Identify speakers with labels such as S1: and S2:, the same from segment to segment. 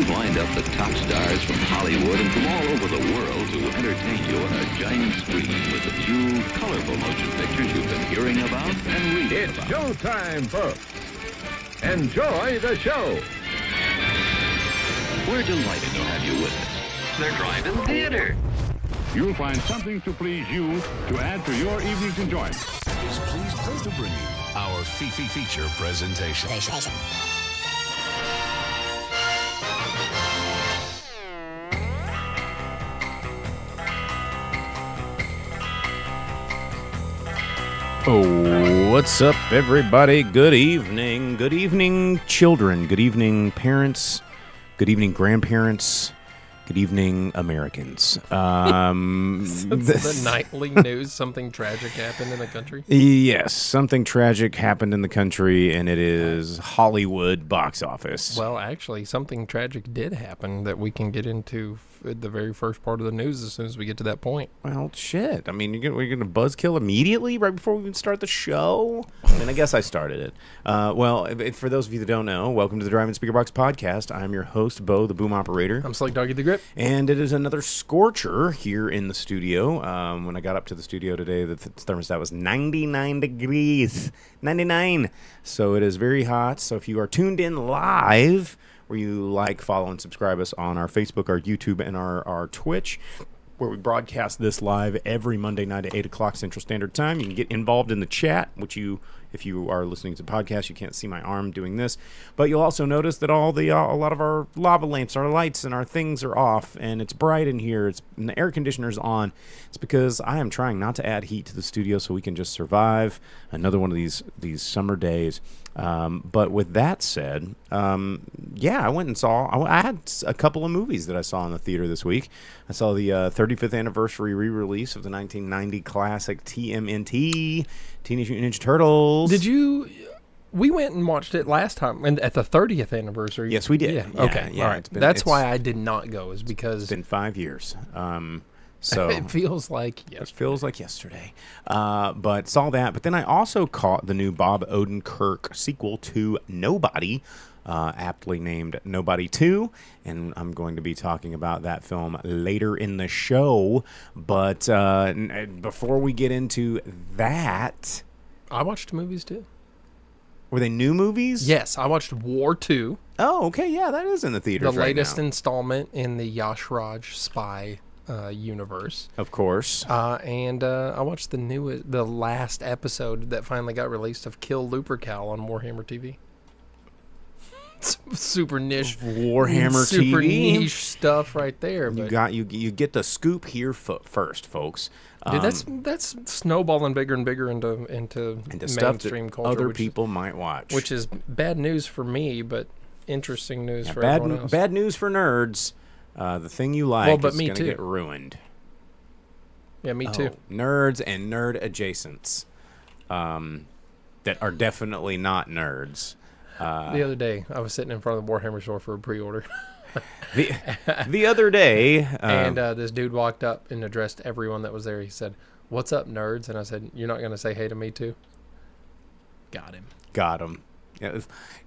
S1: We've lined up the top stars from Hollywood and from all over the world to entertain you on a giant screen with a few colorful motion pictures you've been hearing about and reading
S2: It's
S1: about.
S2: showtime, folks. Enjoy the show.
S1: We're delighted to have you with us. They're driving theater.
S3: You'll find something to please you to add to your evening's enjoyment.
S4: Is pleased to bring you our feature presentation.
S5: Oh, what's up, everybody? Good evening. Good evening, children. Good evening, parents. Good evening, grandparents. Good evening, Americans.
S6: The nightly news, something tragic happened in the country?
S5: Yes, something tragic happened in the country, and it is Hollywood box office.
S6: Well, actually, something tragic did happen that we can get into at the very first part of the news as soon as we get to that point.
S5: Well, shit. I mean, we're going to buzzkill immediately right before we even start the show? I mean, I guess I started it. Well, for those of you that don't know, welcome to the Drive-In Speaker Box Podcast. I'm your host, Bo, the boom operator.
S6: I'm Slick Doggy the Grip.
S5: And it is another scorcher here in the studio. When I got up to the studio today, the thermostat was 99 degrees. 99. So it is very hot. So if you are tuned in live, where you like, follow, and subscribe us on our Facebook, our YouTube, and our Twitch, where we broadcast this live every Monday night at 8 o'clock Central Standard Time. You can get involved in the chat, which if you are listening to the podcast, you can't see my arm doing this. But you'll also notice that a lot of our lava lamps, our lights, and our things are off, and it's bright in here. And the air conditioner's on. It's because I am trying not to add heat to the studio so we can just survive another one of these summer days. But with that said, I went and I had a couple of movies that I saw in the theater this week. I saw the 35th anniversary re-release of the 1990 classic TMNT, Teenage Mutant Ninja Turtles.
S6: Did you... We went and watched it last time, and at the 30th anniversary.
S5: Yes, we did.
S6: Yeah. Okay,
S5: yeah,
S6: all right. That's why I did not go, is because...
S5: It's been 5 years. So
S6: it feels like yesterday.
S5: It feels like yesterday. But saw that. But then I also caught the new Bob Odenkirk sequel to Nobody, aptly named Nobody 2. And I'm going to be talking about that film later in the show. But before we get into that...
S6: I watched movies too.
S5: Were they new movies?
S6: Yes, I watched War 2.
S5: Oh, okay. Yeah, that is in the theaters
S6: The
S5: right
S6: latest
S5: now.
S6: installment in the Yash Raj spy universe.
S5: Of course.
S6: And I watched the last episode that finally got released of Kill Lupercal on Warhammer TV. Super niche
S5: Warhammer
S6: super
S5: TV?
S6: niche stuff right there.
S5: You
S6: But
S5: you get the scoop here first, folks.
S6: dude, that's snowballing bigger and bigger into
S5: stuff that
S6: mainstream culture,
S5: other
S6: which
S5: people might watch.
S6: which is bad news for me, but interesting news for everyone else.
S5: Bad news for nerds. The thing you like
S6: but
S5: is
S6: me
S5: going to
S6: too.
S5: get ruined.
S6: Yeah, me too.
S5: Nerds and nerd adjacents that are definitely not nerds.
S6: The other day, I was sitting in front of the Warhammer store for a pre-order.
S5: The other day...
S6: And this dude walked up and addressed everyone that was there. He said, "What's up, nerds?" And I said, "You're not going to say hey to me, too?" Got him.
S5: Got him. Yeah,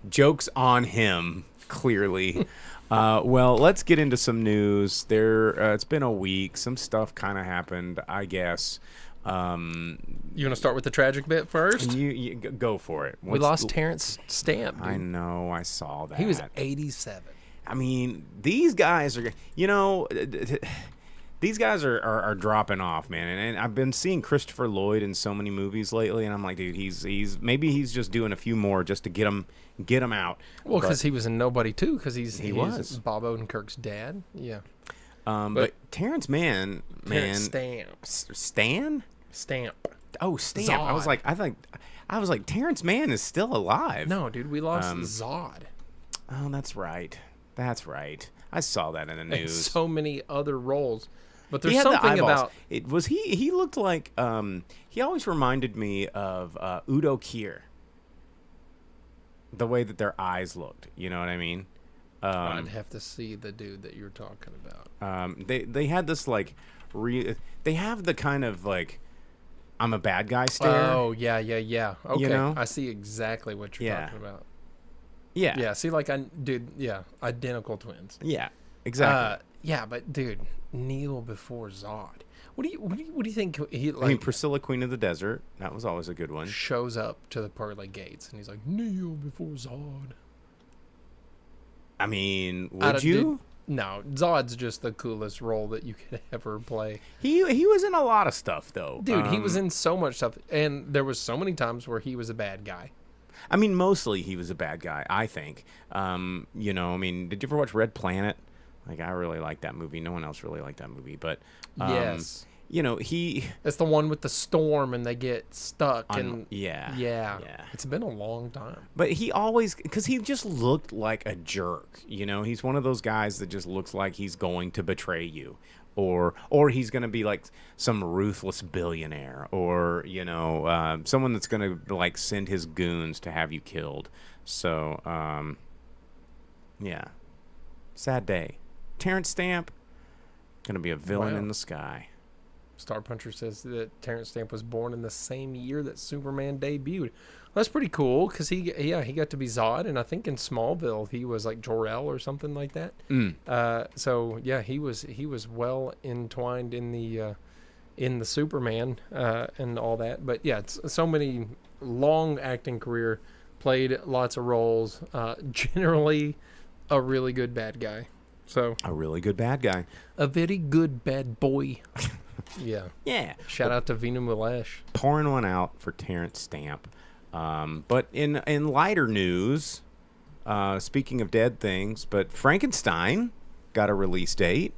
S5: joke's on him, clearly. Well, let's get into some news. It's been a week. Some stuff kind of happened, I guess.
S6: You want to start with the tragic bit first?
S5: You go for it.
S6: We lost Terrence Stamp, dude.
S5: I know. I saw that.
S6: He was 87.
S5: I mean, these guys are, these guys are dropping off, man. And I've been seeing Christopher Lloyd in so many movies lately, and I'm like, dude, he's just doing a few more just to get him out.
S6: Well, because he was in Nobody too, because he's
S5: was
S6: Bob Odenkirk's dad. Yeah.
S5: But Terrence
S6: Terrence
S5: Stamp.
S6: Stamp.
S5: Oh, Stamp.
S6: Zod.
S5: I was like, Terrence Mann is still alive.
S6: No, dude, we lost Zod.
S5: Oh, that's right. I saw that in the
S6: And
S5: news.
S6: so many other roles. But
S5: He
S6: there's
S5: had the
S6: something
S5: eyeballs.
S6: about...
S5: He looked like, he always reminded me of Udo Kier. The way that their eyes looked, you know what I mean?
S6: I'd have to see the dude that you're talking about.
S5: They had this like, they have the kind of like, I'm a bad guy stare.
S6: Oh, yeah. Okay,
S5: You know?
S6: I see exactly what you're talking about.
S5: Yeah.
S6: Yeah. See, like, dude, yeah, identical twins.
S5: Yeah, exactly.
S6: Yeah, but dude, kneel before Zod. What do you think he like?
S5: I mean, Priscilla, Queen of the Desert. That was always a good one.
S6: Shows up to the pearly gates and he's like, kneel before Zod.
S5: I mean, would you?
S6: Dude, no, Zod's just the coolest role that you could ever play.
S5: He was in a lot of stuff though.
S6: Dude, he was in so much stuff, and there was so many times where he was a bad guy.
S5: I mean, mostly he was a bad guy, I think. You know, I mean, did you ever watch Red Planet? Like, I really liked that movie. No one else really liked that movie, but
S6: Yes.
S5: you know, he.
S6: It's the one with the storm and they get stuck and
S5: Yeah.
S6: It's been a long time.
S5: But he always, because he just looked like a jerk. You know, he's one of those guys that just looks like he's going to betray you, or he's going to be like some ruthless billionaire, or you know, someone that's going to like send his goons to have you killed. So, yeah, sad day. Terrence Stamp going to be a villain
S6: Wow.
S5: in the sky.
S6: Star Puncher says that Terrence Stamp was born in the same year that Superman debuted. Well, that's pretty cool because he got to be Zod, and I think in Smallville he was like Jor-El or something like that. So yeah, he was well entwined in the Superman and all that. But yeah, it's so many long acting career, played lots of roles. Generally, a really good bad guy. So
S5: A really good bad guy.
S6: a very good bad boy. Yeah.
S5: Yeah.
S6: Shout out to Vina Milash.
S5: Pouring one out for Terrence Stamp. But in lighter news, speaking of dead things, but Frankenstein got a release date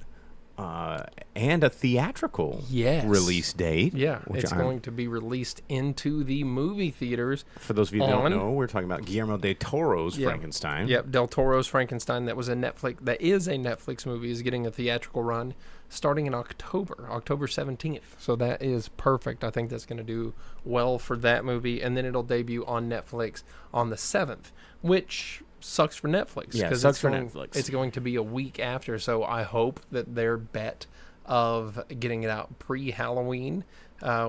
S5: and a theatrical release date.
S6: Yeah,
S5: which
S6: it's going to be released into the movie theaters.
S5: For those of you who don't know, we're talking about Guillermo del Toro's Frankenstein.
S6: Yep, Del Toro's Frankenstein. That is a Netflix movie, is getting a theatrical run starting in October 17th. So that is perfect. I think that's going to do well for that movie, and then it'll debut on Netflix on the 7th, which sucks for Netflix.
S5: Yeah, sucks for Netflix.
S6: It's going to be a week after, so I hope that their bet of getting it out pre-Halloween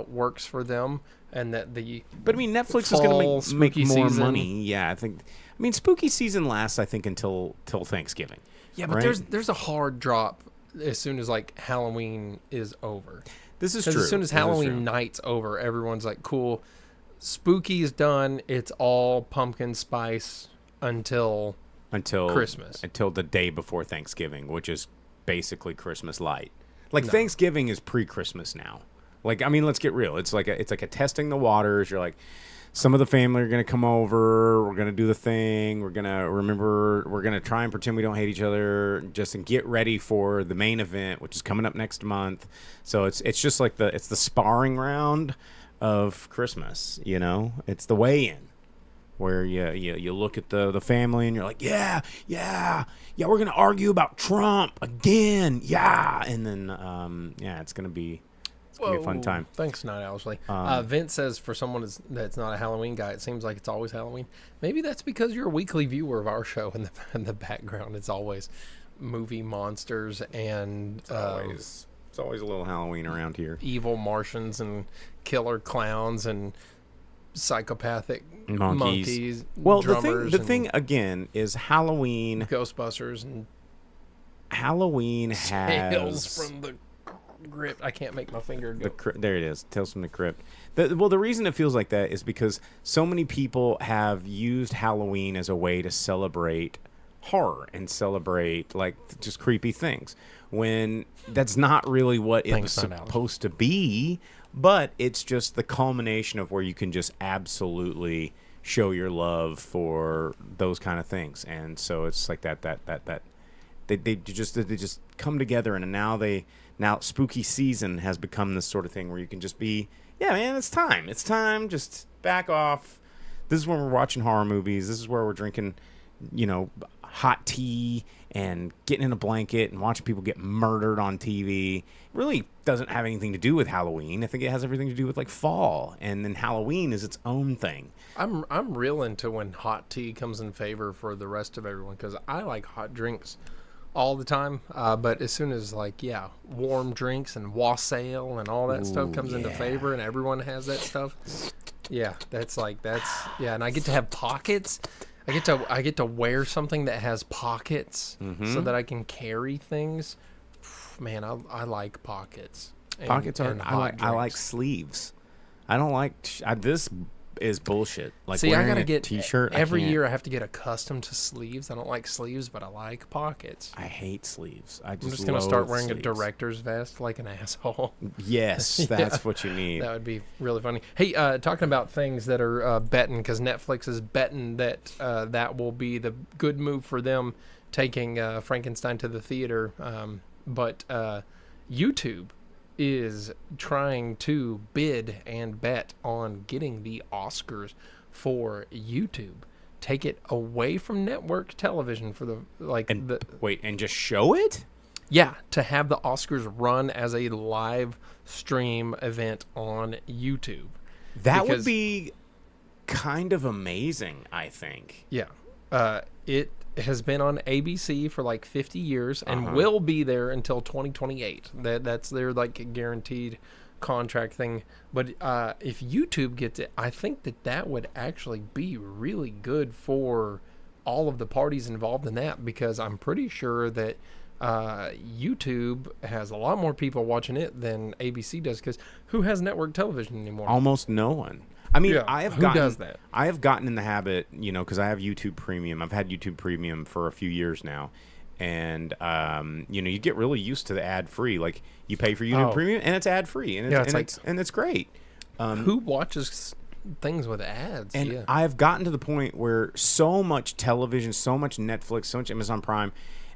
S6: works for them, and that the
S5: But I mean, Netflix is going to make
S6: spooky
S5: more
S6: season-
S5: money. Yeah, I mean, spooky season lasts, I think, until Thanksgiving.
S6: Yeah, but
S5: right?
S6: there's a hard drop as soon as like Halloween is over.
S5: This is
S6: 'Cause
S5: true.
S6: as soon as
S5: This is true.
S6: Halloween night's over, everyone's like, cool, spooky is done. It's all pumpkin spice until Christmas.
S5: Until the day before Thanksgiving, which is basically Christmas light. Like Thanksgiving is pre-Christmas now. Like, I mean, let's get real. It's like a testing the waters. You're like, some of the family are gonna come over. We're gonna do the thing. We're gonna try and pretend we don't hate each other, just and get ready for the main event, which is coming up next month. So it's just like it's the sparring round of Christmas. You know, it's the weigh-in, where you look at the family and you're like, yeah, we're gonna argue about Trump again, and then it's gonna be a fun time.
S6: Thanks, Night Owlsley. Vince says for someone that's not a Halloween guy, it seems like it's always Halloween. Maybe that's because you're a weekly viewer of our show, and in the background it's always movie monsters and
S5: It's always a little Halloween around here.
S6: evil Martians and killer clowns and psychopathic monkeys.
S5: Well,
S6: drummers
S5: the
S6: and
S5: thing again is Halloween.
S6: Ghostbusters and
S5: Halloween
S6: Tales
S5: has
S6: from the Crypt. I can't make my finger go.
S5: there it is. Tales from the Crypt. The reason it feels like that is because so many people have used Halloween as a way to celebrate horror and celebrate like just creepy things, when that's not really what it was supposed to be. But it's just the culmination of where you can just absolutely show your love for those kind of things, and so it's like that they just come together, and now spooky season has become this sort of thing where you can just be, yeah, man, it's time, just back off. This is when we're watching horror movies. This is where we're drinking, hot tea and getting in a blanket and watching people get murdered on TV. It really doesn't have anything to do with Halloween. I think it has everything to do with like fall, and then Halloween is its own thing.
S6: I'm real into when hot tea comes in favor for the rest of everyone, because I like hot drinks all the time, but as soon as warm drinks and wassail and all that stuff comes into favor and everyone has that stuff, and I get to have pockets. I get to wear something that has pockets so that I can carry things. Man, I like pockets.
S5: Pockets are.
S6: and
S5: I
S6: hot
S5: like
S6: drinks.
S5: sleeves. I don't like this is bullshit. Like
S6: See, I
S5: wearing
S6: gotta
S5: a
S6: get
S5: t-shirt
S6: every
S5: I
S6: year. I have to get accustomed to sleeves. I don't like sleeves, but I like pockets.
S5: I hate sleeves. I
S6: I'm
S5: just
S6: just gonna start wearing
S5: sleeves.
S6: a director's vest like an asshole.
S5: Yes, that's what you need.
S6: That would be really funny. Hey, talking about things that are betting, because Netflix is betting that that will be the good move for them, taking Frankenstein to the theater. But YouTube is trying to bid and bet on getting the Oscars for YouTube. Take it away from network television for
S5: And just show it?
S6: yeah, to have the Oscars run as a live stream event on YouTube.
S5: That would
S6: Because-
S5: be kind of amazing, I think.
S6: Yeah. It has been on ABC for like 50 years and will be there until 2028. That's their like guaranteed contract thing. But if YouTube gets it, I think that would actually be really good for all of the parties involved in that, because I'm pretty sure that YouTube has a lot more people watching it than ABC does, because who has network television anymore?
S5: Almost no one. I mean,
S6: Yeah,
S5: I have
S6: who
S5: gotten
S6: does that?
S5: I have gotten in the habit, because I have YouTube Premium. I've had YouTube Premium for a few years now, and you get really used to the ad free. Like you pay for YouTube Premium, and it's ad free, and it's,
S6: Yeah, it's
S5: and,
S6: like-
S5: and it's great.
S6: Who watches things with ads?
S5: And
S6: Yeah.
S5: I've gotten to the point where so much television, so much Netflix, so much Amazon Prime,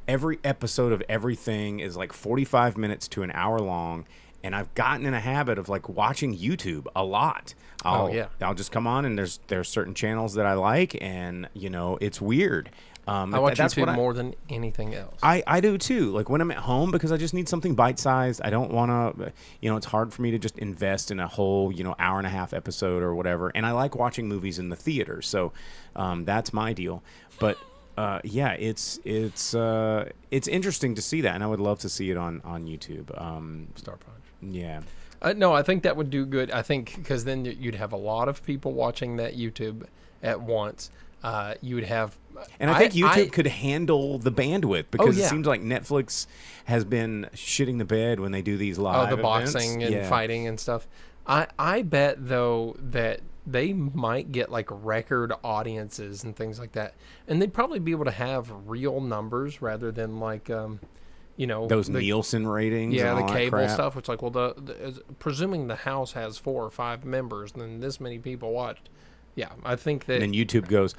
S5: every episode of everything is like 45 minutes to an hour long. And I've gotten in a habit of like watching YouTube a lot. I'll just come on, and there's certain channels that I like, and it's weird.
S6: I watch
S5: that's
S6: YouTube
S5: what
S6: more than anything else.
S5: I do too. Like when I'm at home, because I just need something bite-sized. I don't want to, it's hard for me to just invest in a whole, hour and a half episode or whatever. And I like watching movies in the theater, so that's my deal. But yeah, it's interesting to see that, and I would love to see it on YouTube.
S6: Star Punch.
S5: Yeah.
S6: No, I think that would do good. I think because then you'd have a lot of people watching that YouTube at once. You would have,
S5: And I think YouTube could handle the bandwidth, because it seems like Netflix has been shitting the bed when they do these live
S6: the
S5: events.
S6: boxing and fighting and stuff. I bet though that they might get like record audiences and things like that, and they'd probably be able to have real numbers rather than like
S5: those Nielsen ratings.
S6: Yeah,
S5: and
S6: the
S5: all that
S6: cable
S5: crap.
S6: stuff. It's like, well, presuming the house has 4 or 5 members, then this many people watched. Yeah, I think that.
S5: And then YouTube goes,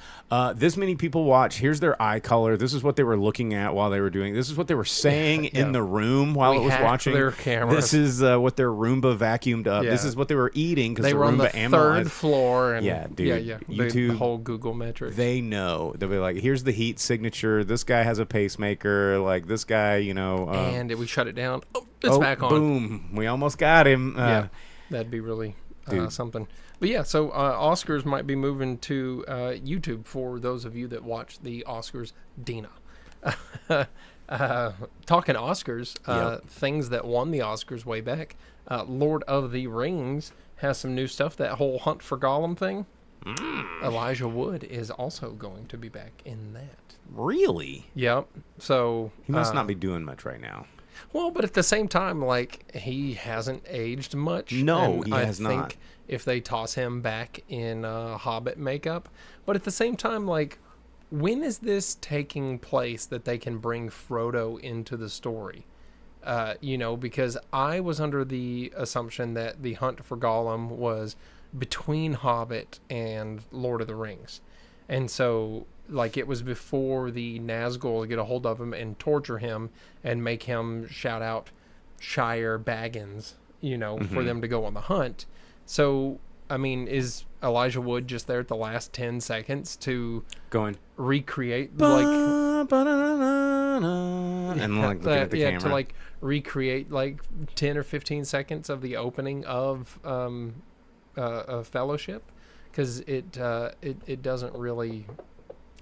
S5: this many people watch. Here's their eye color. This is what they were looking at while they were doing. This is what they were saying in the room while
S6: We
S5: it was
S6: hacked
S5: watching.
S6: their cameras.
S5: This is what their Roomba vacuumed up. This
S6: Yeah.
S5: is what they were eating, because
S6: they
S5: the
S6: were on
S5: Roomba
S6: the
S5: analyzed.
S6: 3rd floor, and
S5: Yeah, dude,
S6: the
S5: YouTube-
S6: whole Google metrics.
S5: They know. They'll be like, here's the heat signature. This guy has a pacemaker. Like this guy,
S6: and we shut it down. Oh, it's back on.
S5: Boom. We almost got him.
S6: Yeah, that'd be really something. But yeah, so Oscars might be moving to YouTube for those of you that watch the Oscars. Dina. Talking Oscars, things that won the Oscars way back. Lord of the Rings has some new stuff. That whole Hunt for Gollum thing. Elijah Wood is also going to be back in that.
S5: Really?
S6: Yep. So
S5: He must not be doing much right now.
S6: well, but at the same time, like, he hasn't aged much.
S5: No,
S6: and
S5: he has
S6: I think
S5: not.
S6: if they toss him back in Hobbit makeup, but at the same time, like, when is this taking place that they can bring Frodo into the story? Because I was under the assumption that the Hunt for Gollum was between Hobbit and Lord of the Rings. And so, like, it was before the Nazgul get a hold of him and torture him and make him shout out Shire Baggins, for them to go on the hunt. So, I mean, is Elijah Wood just there at the last 10 seconds to
S5: Going.
S6: recreate,
S5: And like looking at the camera.
S6: to like recreate like 10 or 15 seconds of the opening of Fellowship? Because it doesn't really.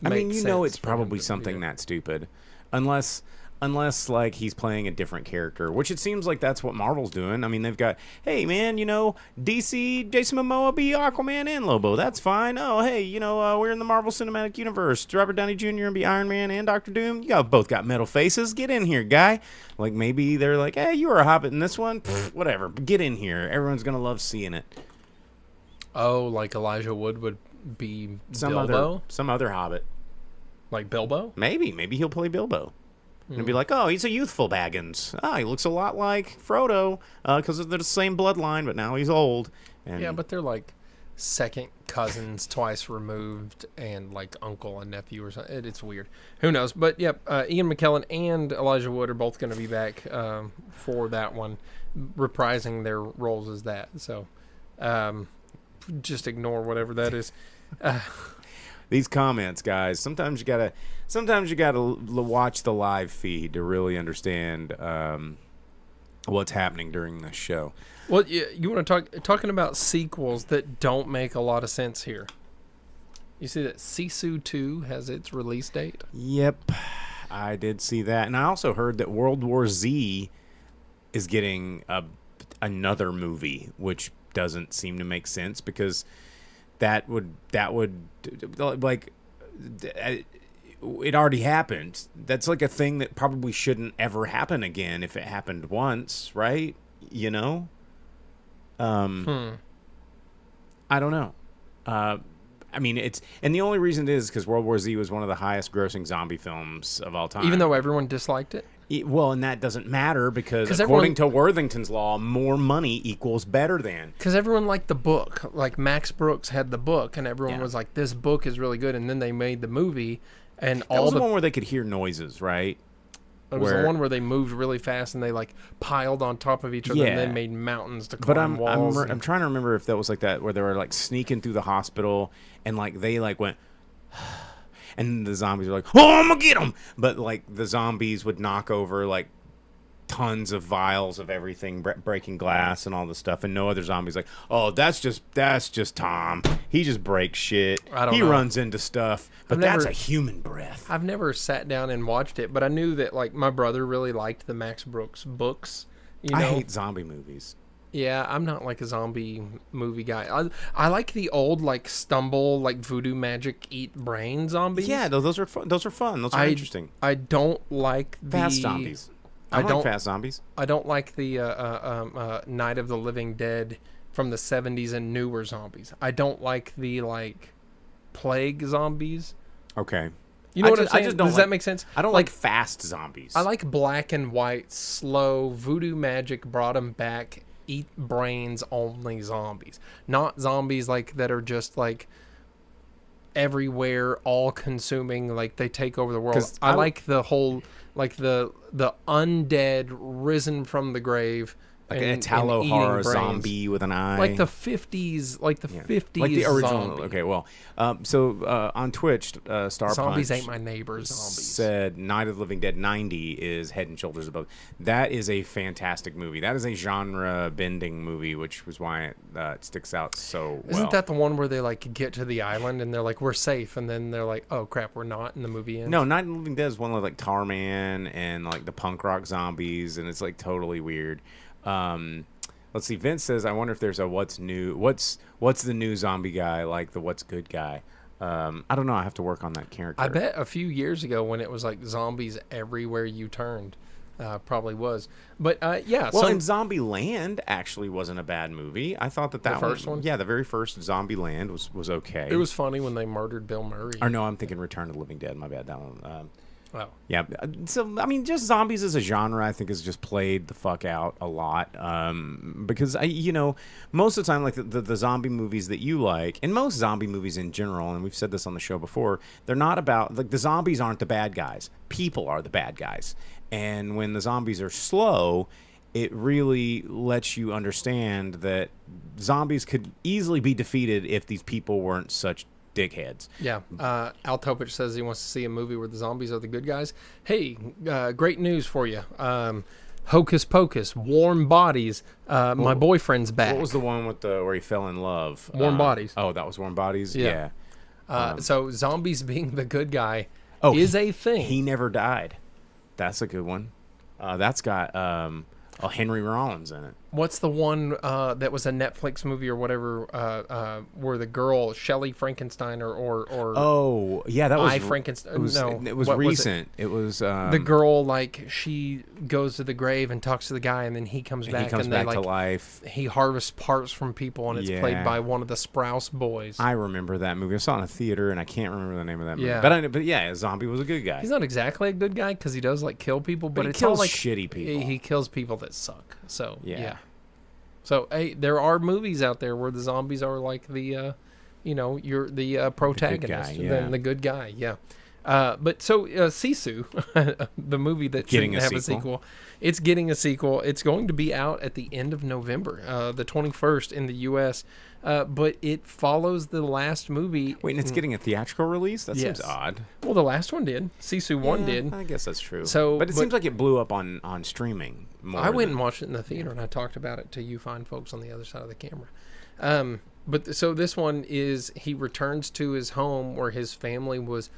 S5: I mean,
S6: make
S5: it's
S6: sense for him
S5: probably
S6: to do
S5: something
S6: that.
S5: that stupid, unless unless like he's playing a different character, which it seems like that's what Marvel's doing. I mean, they've got, hey man, DC, Jason Momoa be Aquaman and Lobo. That's fine. Oh hey, we're in the Marvel Cinematic Universe. Robert Downey Jr. and be Iron Man and Doctor Doom. Both got metal faces. Get in here, guy. Like maybe they're like, hey, you were a Hobbit in this one. Pfft, whatever. Get in here. Everyone's gonna love seeing it.
S6: Oh, like Elijah Wood would be
S5: Some other Hobbit.
S6: Like Bilbo?
S5: Maybe he'll play Bilbo. And be like, oh, he's a youthful Baggins. He looks a lot like Frodo because they're the same bloodline, but now he's old. And
S6: Yeah, but they're like second cousins twice removed and like uncle and nephew or something. It's weird. Who knows? But yep, Ian McKellen and Elijah Wood are both going to be back for that one, reprising their roles as that. So just ignore whatever that is.
S5: These comments, guys. Sometimes you gotta watch the live feed to really understand what's happening during this show.
S6: Well, you want to talking about sequels that don't make a lot of sense here. You see that Sisu 2 has its release date?
S5: Yep, I did see that, and I also heard that World War Z is getting another movie, which doesn't seem to make sense because that would like it already happened. That's like a thing that probably shouldn't ever happen again if it happened once, right? I don't know. I mean, and the only reason it is because World War Z was one of the highest grossing zombie films of all time.
S6: Even though everyone disliked it?
S5: Well, and that doesn't matter because according to Worthington's Law, more money equals better than.
S6: Because everyone liked the book. Like Max Brooks had the book, and everyone was like, this book is really good. And then they made the movie, and
S5: that was the one where they could hear noises, right?
S6: It was the one where they moved really fast and they like piled on top of each other and then made mountains to climb walls.
S5: I'm trying to remember if that was like that where they were like sneaking through the hospital and like they like went and the zombies were like, oh, I'm gonna get them, but like the zombies would knock over like tons of vials of everything, breaking glass and all this stuff, and no other zombies like, oh, that's just Tom. He just breaks shit. He runs into stuff, but that's a human breath.
S6: I've never sat down and watched it, but I knew that like my brother really liked the Max Brooks books.
S5: I hate zombie movies.
S6: Yeah, I'm not like a zombie movie guy. I like the old like stumble like voodoo magic eat brain zombies.
S5: Yeah, those are fun. Those are interesting.
S6: I don't like the
S5: fast zombies. I don't like fast zombies.
S6: I don't like the Night of the Living Dead from the 70s and newer zombies. I don't like the like plague zombies.
S5: Okay.
S6: You know what I'm saying? Does that make sense?
S5: I don't like fast zombies.
S6: I like black and white, slow, voodoo magic brought them back, eat brains only zombies. Not zombies like that are just like everywhere, all consuming, like they take over the world. I like the whole like the undead risen from the grave,
S5: like an Italo horror zombie with an eye,
S6: like the 50s, like the 50s,
S5: like the original.
S6: Zombie.
S5: Okay, well, so on Twitch, Star
S6: Zombies
S5: Punch
S6: Ain't My Neighbors zombies
S5: said Night of the Living Dead 90 is head and shoulders above. That is a fantastic movie. That is a genre bending movie, which was why it sticks out so well.
S6: Isn't that the one where they like get to the island and they're like, we're safe, and then they're like, oh crap, we're not, and the movie ends?
S5: No, Night of the Living Dead is one with like Tarman and like the punk rock zombies, and it's like totally weird. Let's see. Vince says, "I wonder if there's a what's new. What's the new zombie guy like the what's good guy." I don't know. I have to work on that character.
S6: I bet a few years ago when it was like zombies everywhere you turned, probably was. But yeah.
S5: Well, and Zombie Land actually wasn't a bad movie. I thought that
S6: first one.
S5: Yeah, the very first Zombie Land was okay.
S6: It was funny when they murdered Bill Murray.
S5: Or no, I'm thinking Return of the Living Dead. My bad. That one.
S6: Oh.
S5: Yeah, so I mean, just zombies as a genre, I think, is just played the fuck out a lot. Because most of the time, like the zombie movies that you like, and most zombie movies in general, and we've said this on the show before, they're not about like the zombies aren't the bad guys. People are the bad guys, and when the zombies are slow, it really lets you understand that zombies could easily be defeated if these people weren't such dickheads.
S6: Yeah. Al Topich says he wants to see a movie where the zombies are the good guys. Hey, great news for you. Hocus Pocus, Warm Bodies. My boyfriend's back.
S5: What was the one with where he fell in love?
S6: Warm Bodies.
S5: Oh, that was Warm Bodies? Yeah.
S6: So zombies being the good guy is a thing.
S5: He never died. That's a good one. That's got Henry Rollins in it.
S6: What's the one that was a Netflix movie or whatever, where the girl Shelley Frankenstein or
S5: Oh, yeah, that was
S6: I Frankenstein?
S5: It was,
S6: no,
S5: it was
S6: what
S5: recent. It was
S6: the girl, like, she goes to the grave and talks to the guy, and then he comes back,
S5: he comes
S6: and
S5: back
S6: they,
S5: to
S6: like,
S5: life.
S6: he harvests parts from people, and it's played
S5: Yeah.
S6: by one of the Sprouse boys.
S5: I remember that movie. I saw it in a theater, and I can't remember the name of that movie.
S6: Yeah.
S5: But yeah, Zombie was a good guy.
S6: He's not exactly a good guy because he does, like, kill people, but
S5: he
S6: it's
S5: kills
S6: all like
S5: shitty people.
S6: He kills people that suck. So
S5: Yeah.
S6: So hey, there are movies out there where the zombies are like the, you're the protagonist,
S5: yeah.
S6: the good guy. Yeah. But so Sisu, the movie that
S5: Getting
S6: shouldn't
S5: a
S6: have a
S5: sequel.
S6: sequel, it's getting a sequel. It's going to be out at the end of November, the 21st in the U.S. But it follows the last movie.
S5: Wait, and it's getting a theatrical release? That
S6: Yes.
S5: seems odd.
S6: Well, the last one did. Sisu 1
S5: Yeah,
S6: did.
S5: I guess that's true.
S6: So,
S5: but it
S6: but-
S5: seems like it blew up on streaming more.
S6: I went
S5: than-
S6: and watched it in the theater, and I talked about it to you fine folks on the other side of the camera. But so this one is he returns to his home where his family was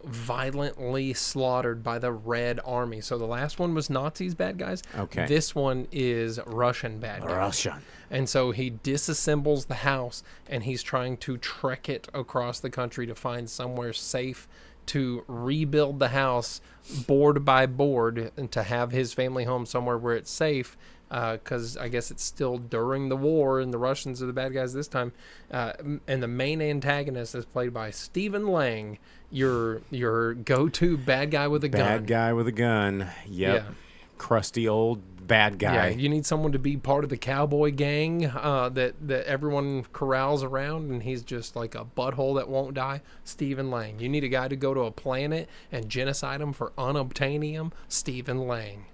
S6: violently slaughtered by the Red Army. So the last one was Nazis, bad guys.
S5: Okay.
S6: This one is Russian bad guys.
S5: Russian.
S6: And so he disassembles the house, and he's trying to trek it across the country to find somewhere safe to rebuild the house board by board and to have his family home somewhere where it's safe, because I guess it's still during the war and the Russians are the bad guys this time. And the main antagonist is played by Stephen Lang, your go-to bad guy with a gun.
S5: Bad guy with a gun. Yep.
S6: Yeah.
S5: Crusty old bad guy.
S6: Yeah, you need someone to be part of the cowboy gang that everyone corrals around, and he's just like a butthole that won't die. Stephen Lang. You need a guy to go to a planet and genocide them for unobtainium. Stephen Lang.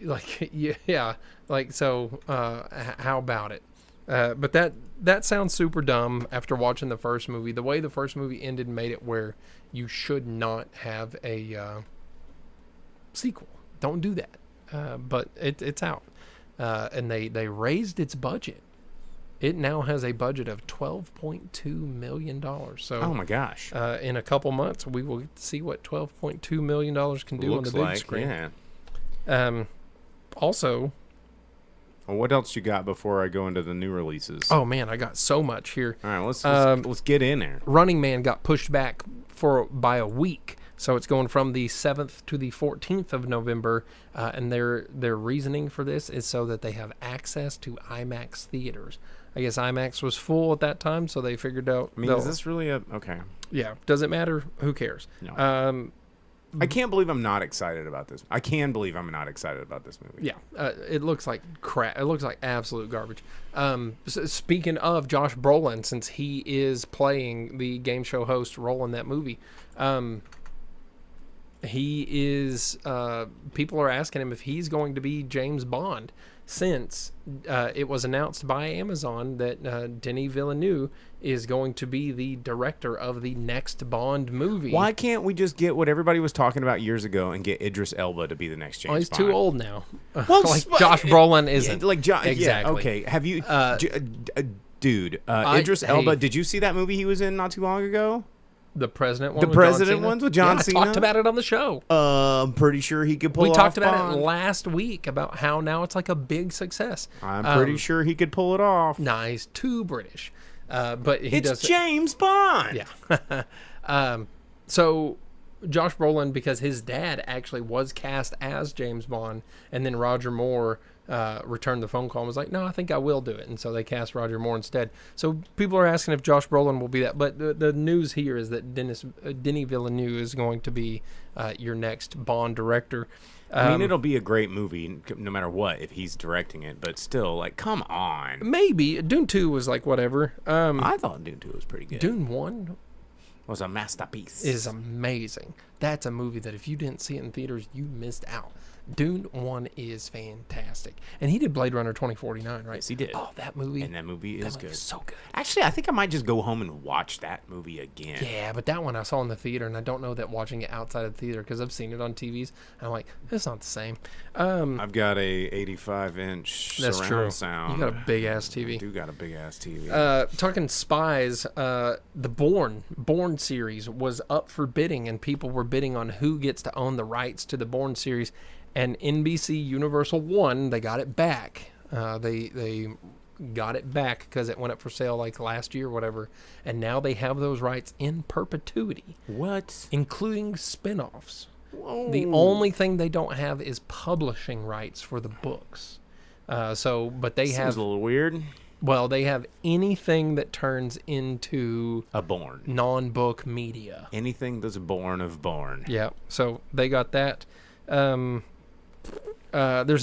S6: Like, yeah, like, so how about it? But that sounds super dumb after watching the first movie. The way the first movie ended made it where you should not have a sequel. Don't do that. But it's out, and they raised its budget. It now has a budget of $12.2 million. So,
S5: Oh my gosh.
S6: in a couple months, we will see what $12.2 million can do
S5: Looks
S6: on the big
S5: like,
S6: screen.
S5: yeah.
S6: Also,
S5: Well, what else you got before I go into the new releases?
S6: oh man, I got so much here.
S5: All right, let's get in there.
S6: Running Man got pushed back by a week. So it's going from the 7th to the 14th of November, and their reasoning for this is so that they have access to IMAX theaters. I guess IMAX was full at that time, so they figured out.
S5: I mean, is this really a okay?
S6: Yeah, does it matter? Who cares?
S5: No. I can't believe I'm not excited about this. I can believe I'm not excited about this movie.
S6: Yeah, it looks like crap. It looks like absolute garbage. Speaking of Josh Brolin, since he is playing the game show host role in that movie, he is. People are asking him if he's going to be James Bond, since it was announced by Amazon that Denis Villeneuve is going to be the director of the next Bond movie.
S5: Why can't we just get what everybody was talking about years ago and get Idris Elba to be the next James
S6: Well, he's
S5: Bond?
S6: too old now.
S5: Well,
S6: like Josh Brolin isn't.
S5: Exactly.
S6: Exactly.
S5: Yeah, okay. Have you, dude?
S6: I-
S5: Idris
S6: hey.
S5: Elba. Did you see that movie he was in not too long ago?
S6: The president one.
S5: The
S6: with John
S5: president
S6: Cena?
S5: ones with John
S6: yeah,
S5: Cena?
S6: I talked about it on the show.
S5: I'm pretty sure he could pull
S6: We
S5: off
S6: talked about
S5: Bond.
S6: it last week about how now it's like a big success.
S5: I'm pretty sure he could pull it off.
S6: Nah, he's too British. But he
S5: It's
S6: does it.
S5: James Bond.
S6: Yeah. So Josh Brolin, because his dad actually was cast as James Bond, and then Roger Moore returned the phone call and was like, no, I think I will do it. And so they cast Roger Moore instead. So people are asking if Josh Brolin will be that. But the news here is that Denis Villeneuve is going to be your next Bond director.
S5: I mean, it'll be a great movie no matter what if he's directing it. But still, like, come on.
S6: Maybe. Dune 2 was like whatever.
S5: I thought Dune 2 was pretty good.
S6: Dune 1
S5: was a masterpiece.
S6: is amazing. That's a movie that if you didn't see it in theaters, you missed out. Dune 1 is fantastic. And he did Blade Runner 2049, right?
S5: Yes, he did.
S6: Oh, that movie.
S5: And that movie is good.
S6: So good.
S5: Actually, I think I might just go home and watch that movie again.
S6: Yeah, but that one I saw in the theater, and I don't know that watching it outside of the theater, because I've seen it on TVs. I'm like, it's not the same.
S5: I've got a 85-inch
S6: That's
S5: surround
S6: true.
S5: sound.
S6: You got a big-ass TV.
S5: I do got a big-ass TV.
S6: Talking spies, the Bourne series was up for bidding, and people were bidding on who gets to own the rights to the Bourne series. And NBC Universal won. They got it back. They got it back because it went up for sale like last year or whatever. And now they have those rights in perpetuity.
S5: What?
S6: Including spin-offs.
S5: Whoa.
S6: The only thing they don't have is publishing rights for the books. But they
S5: Seems
S6: have...
S5: a little weird.
S6: Well, they have anything that turns into
S5: A Bourne.
S6: non-book media.
S5: Anything that's born of Bourne.
S6: Yeah, so they got that. There's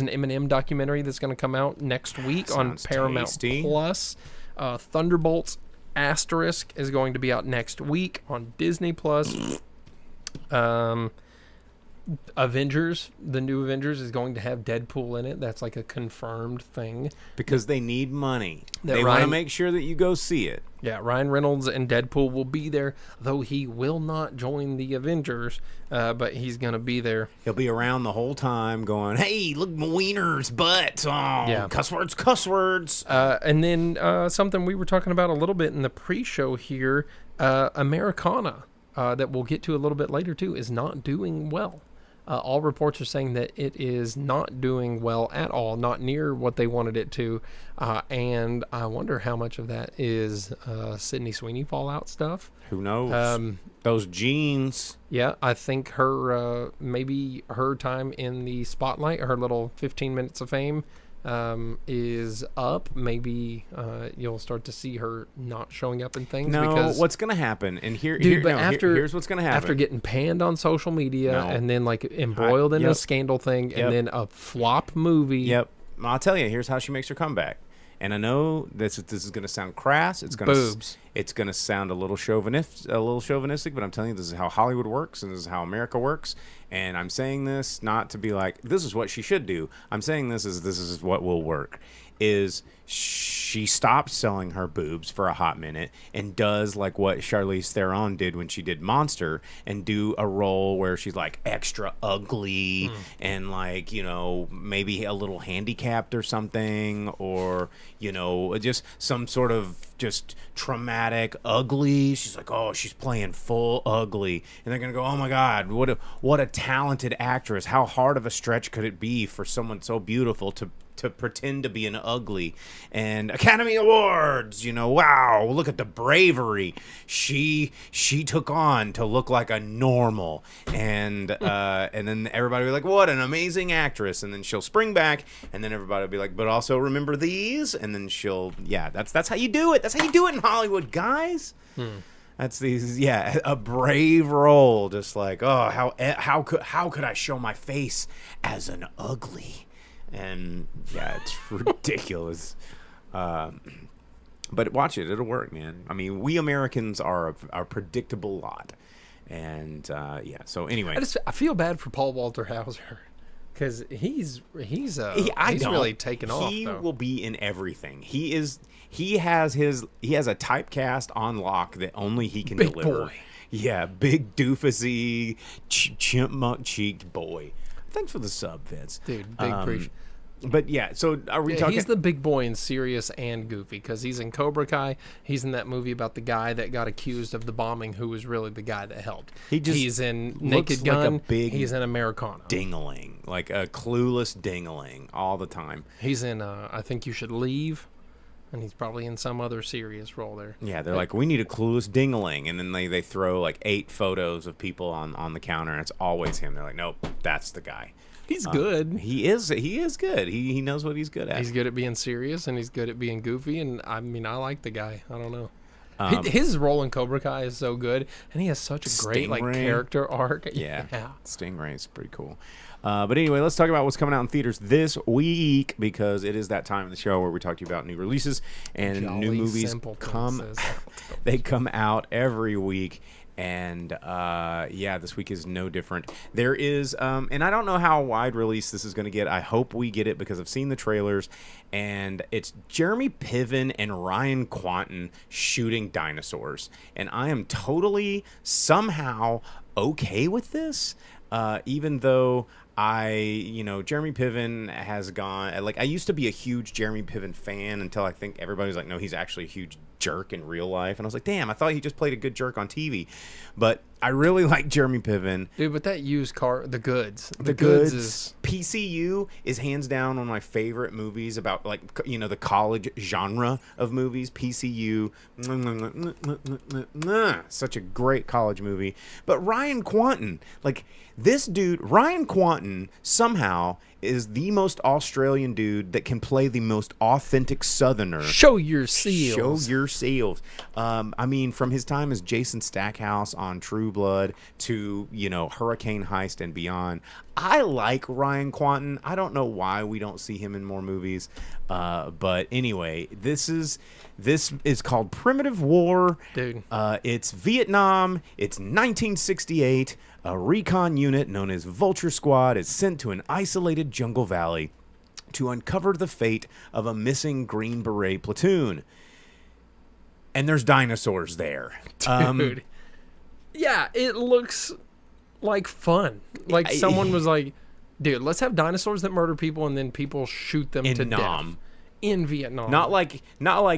S6: an Eminem documentary that's going to come out next week on
S5: Sounds
S6: Paramount
S5: tasty.
S6: Plus. Thunderbolts Asterisk is going to be out next week on Disney Plus. Avengers, the new Avengers, is going to have Deadpool in it. That's like a confirmed thing.
S5: Because they need money.
S6: That
S5: They want to
S6: Ryan-
S5: make sure that you go see it.
S6: Yeah, Ryan Reynolds and Deadpool will be there, though he will not join the Avengers, but he's going to be there.
S5: He'll be around the whole time going, hey, look, my wiener's butt. Oh,
S6: Yeah.
S5: cuss words, cuss words.
S6: And then something we were talking about a little bit in the pre-show here, Americana, that we'll get to a little bit later too, is not doing well. All reports are saying that it is not doing well at all, not near what they wanted it to. And I wonder how much of that is Sydney Sweeney Fallout stuff.
S5: Who knows? Those jeans.
S6: Yeah, I think her, maybe her time in the spotlight, her little 15 minutes of fame, is up. Maybe you'll start to see her not showing up in things.
S5: No,
S6: because,
S5: what's going to happen? And
S6: dude,
S5: here's what's going to happen.
S6: after getting panned on social media
S5: No.
S6: and then like embroiled in a
S5: Yep.
S6: scandal thing
S5: Yep.
S6: and then a flop movie.
S5: Yep. I'll tell you, here's how she makes her comeback. And I know this is going to sound crass. It's going
S6: Boobs.
S5: It's going to sound a little chauvinistic, but I'm telling you, this is how Hollywood works, and this is how America works. And I'm saying this not to be like, this is what she should do. I'm saying this is what will work. Is she stops selling her boobs for a hot minute and does like what Charlize Theron did when she did Monster, and do a role where she's like extra ugly and like, you know, maybe a little handicapped or something, or, you know, just some sort of just traumatic ugly. She's like, oh, she's playing full ugly, and they're gonna go, oh my God, what a talented actress. How hard of a stretch could it be for someone so beautiful to pretend to be an ugly? And Academy Awards, you know, wow, look at the bravery she took on to look like a normal. And then everybody will be like, what an amazing actress. And then she'll spring back, and then everybody will be like, but also remember these. And then that's how you do it. That's how you do it in Hollywood, guys. That's a brave role. Just like, oh, how could I show my face as an ugly? And yeah, it's ridiculous. But watch it; it'll work, man. I mean, we Americans are a predictable lot, and So anyway,
S6: I feel bad for Paul Walter Hauser because he's
S5: don't.
S6: really taken off.
S5: He
S6: Though.
S5: will be in everything. He has a typecast on lock that only he can
S6: Big
S5: deliver.
S6: boy.
S5: Yeah, big doofusy chipmunk cheeked boy. Thanks for the sub, Vince.
S6: Dude, big appreciation.
S5: But yeah, so are we
S6: Yeah,
S5: talking?
S6: he's the big boy in serious and goofy because he's in Cobra Kai. He's in that movie about the guy that got accused of the bombing, who was really the guy that helped. He's in Naked
S5: looks like a
S6: Gun.
S5: big
S6: He's in Americana.
S5: dingling, like a clueless dingling all the time.
S6: He's in I Think You Should Leave, and he's probably in some other serious role there.
S5: Yeah, they're like, we need a clueless dingling, and then they throw like 8 photos of people on the counter, and it's always him. They're like, nope, that's the guy.
S6: He's good.
S5: He is good. He knows what he's good at.
S6: He's good at being serious, and he's good at being goofy. And I mean, I like the guy. I don't know. His role in Cobra Kai is so good, and he has such a great
S5: Stingray.
S6: character arc.
S5: Yeah. Stingray's pretty cool. But anyway, let's talk about what's coming out in theaters this week, because it is that time of the show where we talk to you about new releases and
S6: Jolly
S5: new movies
S6: Simpleton
S5: come.
S6: says.
S5: They come out every week, And yeah, this week is no different. There is, and I don't know how wide release this is going to get. I hope we get it because I've seen the trailers, and it's Jeremy Piven and Ryan Quanten shooting dinosaurs, and I am totally somehow okay with this, even though Jeremy Piven has gone, like, I used to be a huge Jeremy Piven fan until I think everybody was like, no, he's actually a huge jerk in real life. And I was like, damn, I thought he just played a good jerk on TV. But I really like Jeremy Piven.
S6: Dude, but that used car, The Goods.
S5: The Goods is... PCU is hands down one of my favorite movies about, like, the college genre of movies. PCU. Such a great college movie. But Ryan Quanten, like, this dude, Ryan Quanten, somehow is the most Australian dude that can play the most authentic Southerner.
S6: Show your seals.
S5: Show your seals. I mean, from his time as Jason Stackhouse on True Blood to, Hurricane Heist and beyond. I like Ryan Quanten. I don't know why we don't see him in more movies. But anyway, this is called Primitive War.
S6: Dude.
S5: It's Vietnam. It's 1968. A recon unit known as Vulture Squad is sent to an isolated jungle valley to uncover the fate of a missing Green Beret platoon. And there's dinosaurs there.
S6: Dude. Yeah, it looks like fun. Like someone was like, dude, let's have dinosaurs that murder people and then people shoot them to death. In Vietnam.
S5: Not like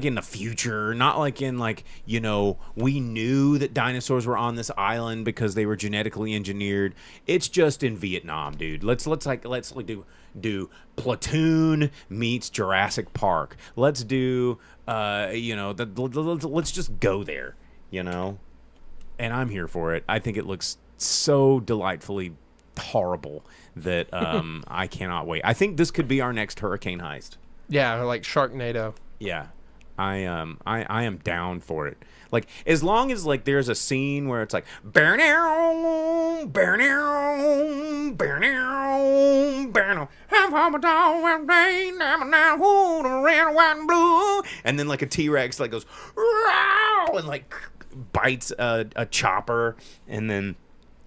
S5: in the future, not like in we knew that dinosaurs were on this island because they were genetically engineered. It's just in Vietnam, dude. Let's do Platoon meets Jurassic Park. Let's do let's just go there, And I'm here for it. I think it looks so delightfully horrible that I cannot wait. I think this could be our next Hurricane Heist.
S6: Yeah, like Sharknado.
S5: Yeah, I am down for it. Like, as long as there's a scene where it's like bear now, bear now, bear now, bear now, I'm a dog, I'm now, who the red, white, and blue, and then a T-Rex goes Row! And bites a chopper, and then.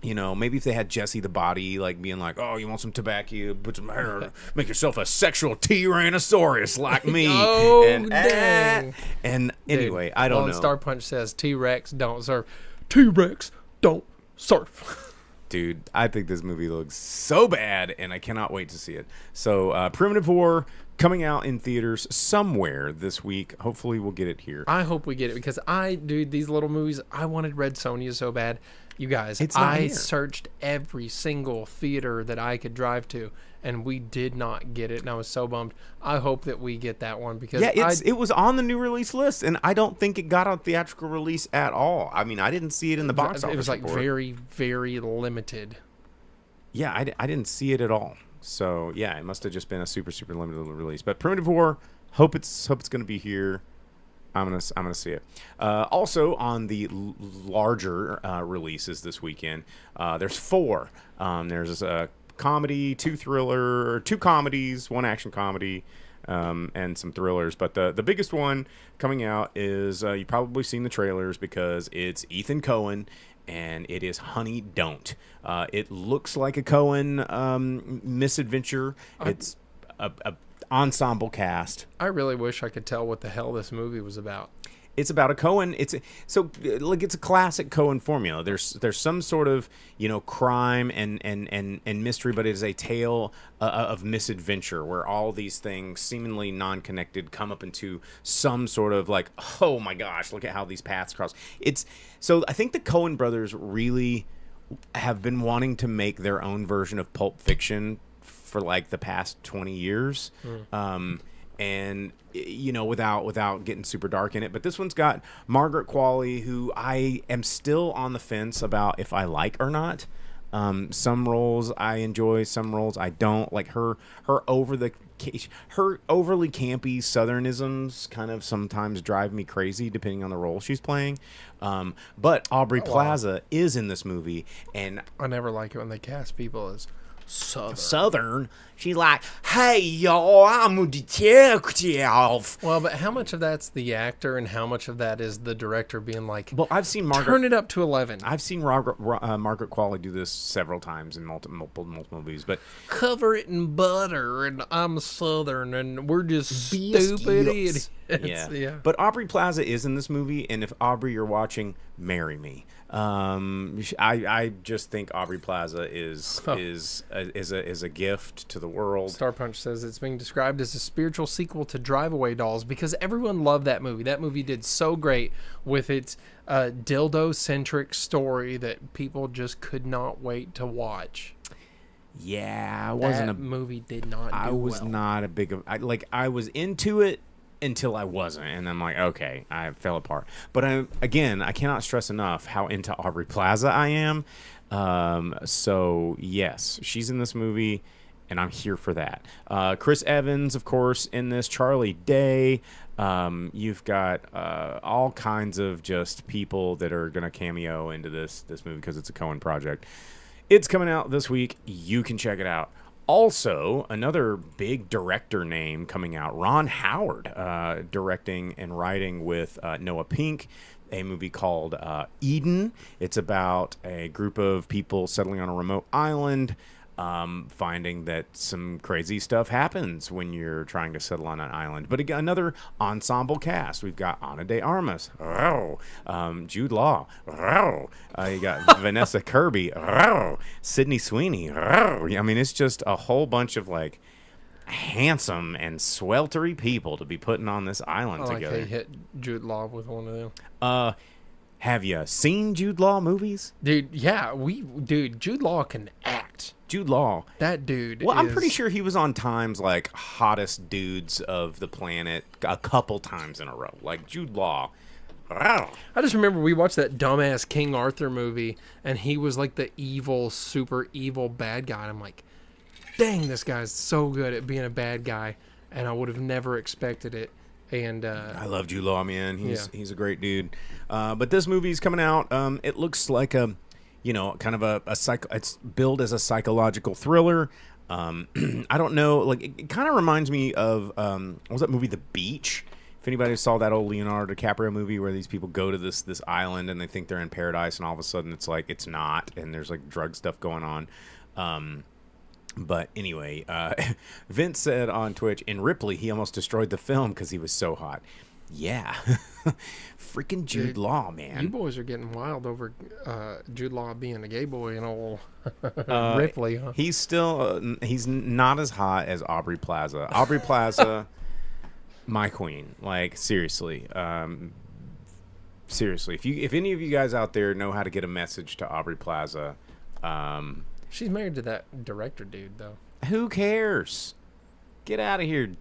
S5: Maybe if they had Jesse the Body, being like, oh, you want some tobacco? Put some hair, make yourself a sexual Tyrannosaurus like me.
S6: Oh, dang.
S5: And anyway, I don't know.
S6: Star Punch says T-Rex don't surf. T-Rex don't surf.
S5: Dude, I think this movie looks so bad, and I cannot wait to see it. So, Primitive War coming out in theaters somewhere this week. Hopefully, we'll get it here.
S6: I hope we get it because these little movies, I wanted Red Sonja so bad. You guys,
S5: I
S6: searched every single theater that I could drive to, and we did not get it, and I was so bummed. I hope that we get that one because
S5: it was on the new release list, and I don't think it got a theatrical release at all. I mean, I didn't see it in the box office.
S6: It was very, very limited.
S5: Yeah, I didn't see it at all. So yeah, it must have just been a super, super limited release. But Primitive War, hope it's going to be here. I'm gonna see it. Also on the larger releases this weekend, there's 4. There's a comedy, 2 comedies, 1 action comedy, and some thrillers. But the biggest one coming out is you've probably seen the trailers because it's Ethan Coen. And it is Honey Don't. It looks like a Coen misadventure. It's a ensemble cast.
S6: I really wish I could tell what the hell this movie was about.
S5: It's about a Coen. It's a classic Coen formula. There's some sort of crime and mystery, but it is a tale of misadventure where all these things seemingly non-connected come up into some sort of oh my gosh, look at how these paths cross. So I think the Coen brothers really have been wanting to make their own version of Pulp Fiction for the past 20 years. And without getting super dark in it, but this one's got Margaret Qualley, who I am still on the fence about if I like or not. Some roles I enjoy, some roles I don't. Her overly campy Southernisms kind of sometimes drive me crazy depending on the role she's playing. But Aubrey Plaza is in this movie, and
S6: I never like it when they cast people as
S5: Southern. She's like, hey, y'all, I'm a detective.
S6: Well, but how much of that's the actor and how much of that is the director being like,
S5: Well, I've seen
S6: turn it up to 11.
S5: I've seen Margaret Qualley do this several times in multiple movies, but
S6: Cover it in butter, and I'm Southern, and we're just stupid
S5: Biscuits.
S6: idiots.
S5: Yeah. But Aubrey Plaza is in this movie, and if Aubrey you're watching, marry me. I just think Aubrey Plaza is a gift to the world.
S6: Star Punch says it's being described as a spiritual sequel to Drive Away Dolls because everyone loved that movie. That movie did so great with its dildo-centric story that people just could not wait to watch.
S5: Yeah, I wasn't
S6: that movie did not do
S5: I was
S6: well.
S5: not a big I was into it until I wasn't, and I'm like, okay, I fell apart. But I cannot stress enough how into Aubrey Plaza I am. So yes, she's in this movie, and I'm here for that. Chris Evans, of course, in this. Charlie Day. You've got all kinds of just people that are gonna cameo into this movie because it's a Coen project. It's coming out this week. You can check it out. Also, another big director name coming out, Ron Howard, directing and writing with Noah Pink, a movie called Eden. It's about a group of people settling on a remote island, finding that some crazy stuff happens when you're trying to settle on an island. But again, another ensemble cast. We've got Ana de Armas, Jude Law, you got Vanessa Kirby, Sydney Sweeney. I mean, it's just a whole bunch of like handsome and sweltery people to be putting on this island together.
S6: Like they hit Jude Law with one of them.
S5: Have you seen Jude Law movies?
S6: Dude, yeah, Jude Law can act.
S5: Jude Law.
S6: That dude
S5: I'm pretty sure he was on Time's like hottest dudes of the planet a couple times in a row. Like Jude Law.
S6: I just remember we watched that dumbass King Arthur movie, and he was like the evil, super evil bad guy. And I'm like, dang, this guy's so good at being a bad guy, and I would have never expected it. And
S5: I love Jude Law, man. He's a great dude. But this movie's coming out. It looks like a, kind of it's billed as a psychological thriller. I don't know, like it kind of reminds me of what was that movie, The Beach? If anybody saw that old Leonardo DiCaprio movie where these people go to this island and they think they're in paradise, and all of a sudden it's like it's not, and there's like drug stuff going on. But anyway, Vince said on Twitch, in Ripley, he almost destroyed the film because he was so hot. Yeah. Freaking Jude Law, man.
S6: You boys are getting wild over Jude Law being a gay boy and all Ripley, huh?
S5: He's still, he's not as hot as Aubrey Plaza. Aubrey Plaza, my queen. Like, seriously. Seriously. If any of you guys out there know how to get a message to Aubrey Plaza,
S6: she's married to that director dude, though.
S5: Who cares? Get out of here,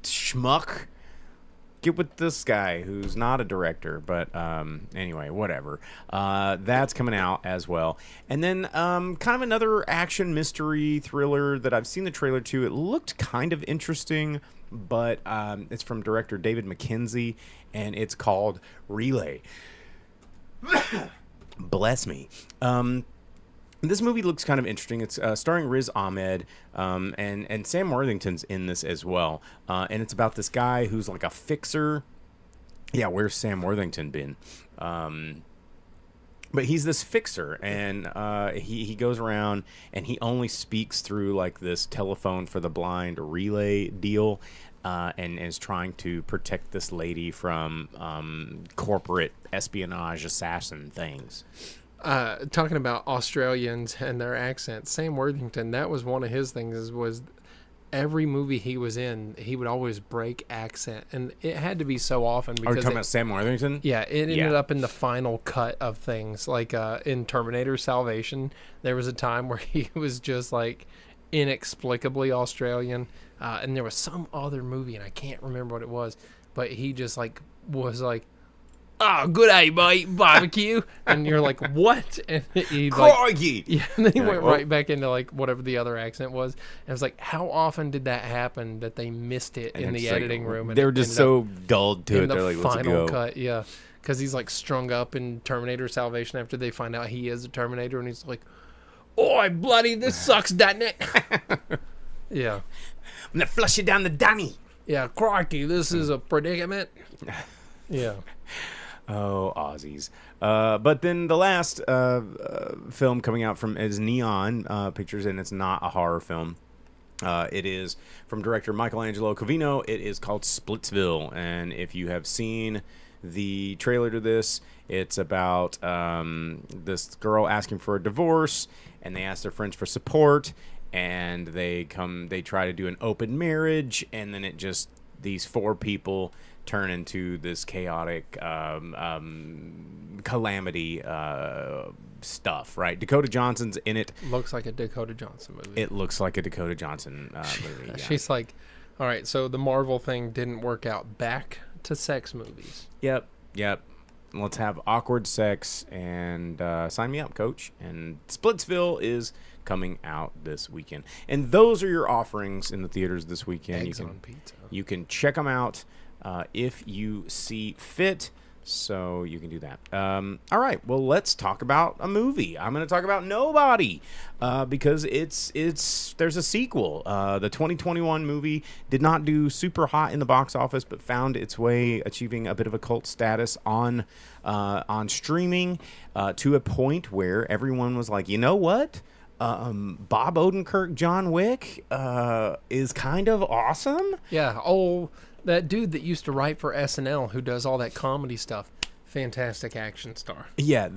S5: schmuck. Get with this guy who's not a director. But anyway, whatever. That's coming out as well. And then kind of another action mystery thriller that I've seen the trailer to. It looked kind of interesting, but it's from director David Mackenzie, and it's called Relay. Bless me. This movie looks kind of interesting. It's starring Riz Ahmed, and Sam Worthington's in this as well. And it's about this guy who's like a fixer. Yeah, where's Sam Worthington been? But he's this fixer, and he goes around, and he only speaks through like this telephone for the blind relay deal, and is trying to protect this lady from corporate espionage assassin things.
S6: Talking about Australians and their accents, Sam Worthington, that was one of his things, was every movie he was in, he would always break accent, and it had to be so often because
S5: Are you talking about Sam Worthington?
S6: Yeah, it ended up in the final cut of things. Like in Terminator Salvation, there was a time where he was just like inexplicably Australian, and there was some other movie, and I can't remember what it was, but he just like was like, "Oh, good day, mate, barbecue," and you're like, "What?" And he like, yeah, and then he went right back into like whatever the other accent was. And I was like, how often did that happen that they missed it in the editing room? And
S5: they were just so dulled to it. They're like, let's go.
S6: Final cut, yeah, because he's like strung up in Terminator Salvation after they find out he is a Terminator, and he's like, Oi, bloody, this sucks, doesn't it? Yeah.
S5: I'm going to flush you down the dunny.
S6: Yeah, crikey, this is a predicament. Yeah.
S5: Oh, Aussies. But then the last film coming out from is Neon Pictures, and it's not a horror film. It is from director Michelangelo Covino. It is called Splitsville, and if you have seen the trailer to this, it's about this girl asking for a divorce, and they ask their friends for support, and they try to do an open marriage, and then these four people turn into this chaotic calamity stuff, right? Dakota Johnson's in it.
S6: Looks like a Dakota Johnson movie.
S5: It looks like a Dakota Johnson movie. Yeah.
S6: She's like, all right, so the Marvel thing didn't work out. Back to sex movies.
S5: Yep. Let's have awkward sex and sign me up, coach. And Splitsville is coming out this weekend. And those are your offerings in the theaters this weekend.
S6: Eggs on pizza.
S5: You can check them out if you see fit. So you can do that. All right. Well, let's talk about a movie. I'm going to talk about Nobody because there's a sequel. The 2021 movie did not do super hot in the box office, but found its way achieving a bit of a cult status on streaming to a point where everyone was like, you know what? Bob Odenkirk, John Wick is kind of awesome.
S6: Yeah. Oh, that dude that used to write for SNL who does all that comedy stuff. Fantastic action star.
S5: Yeah,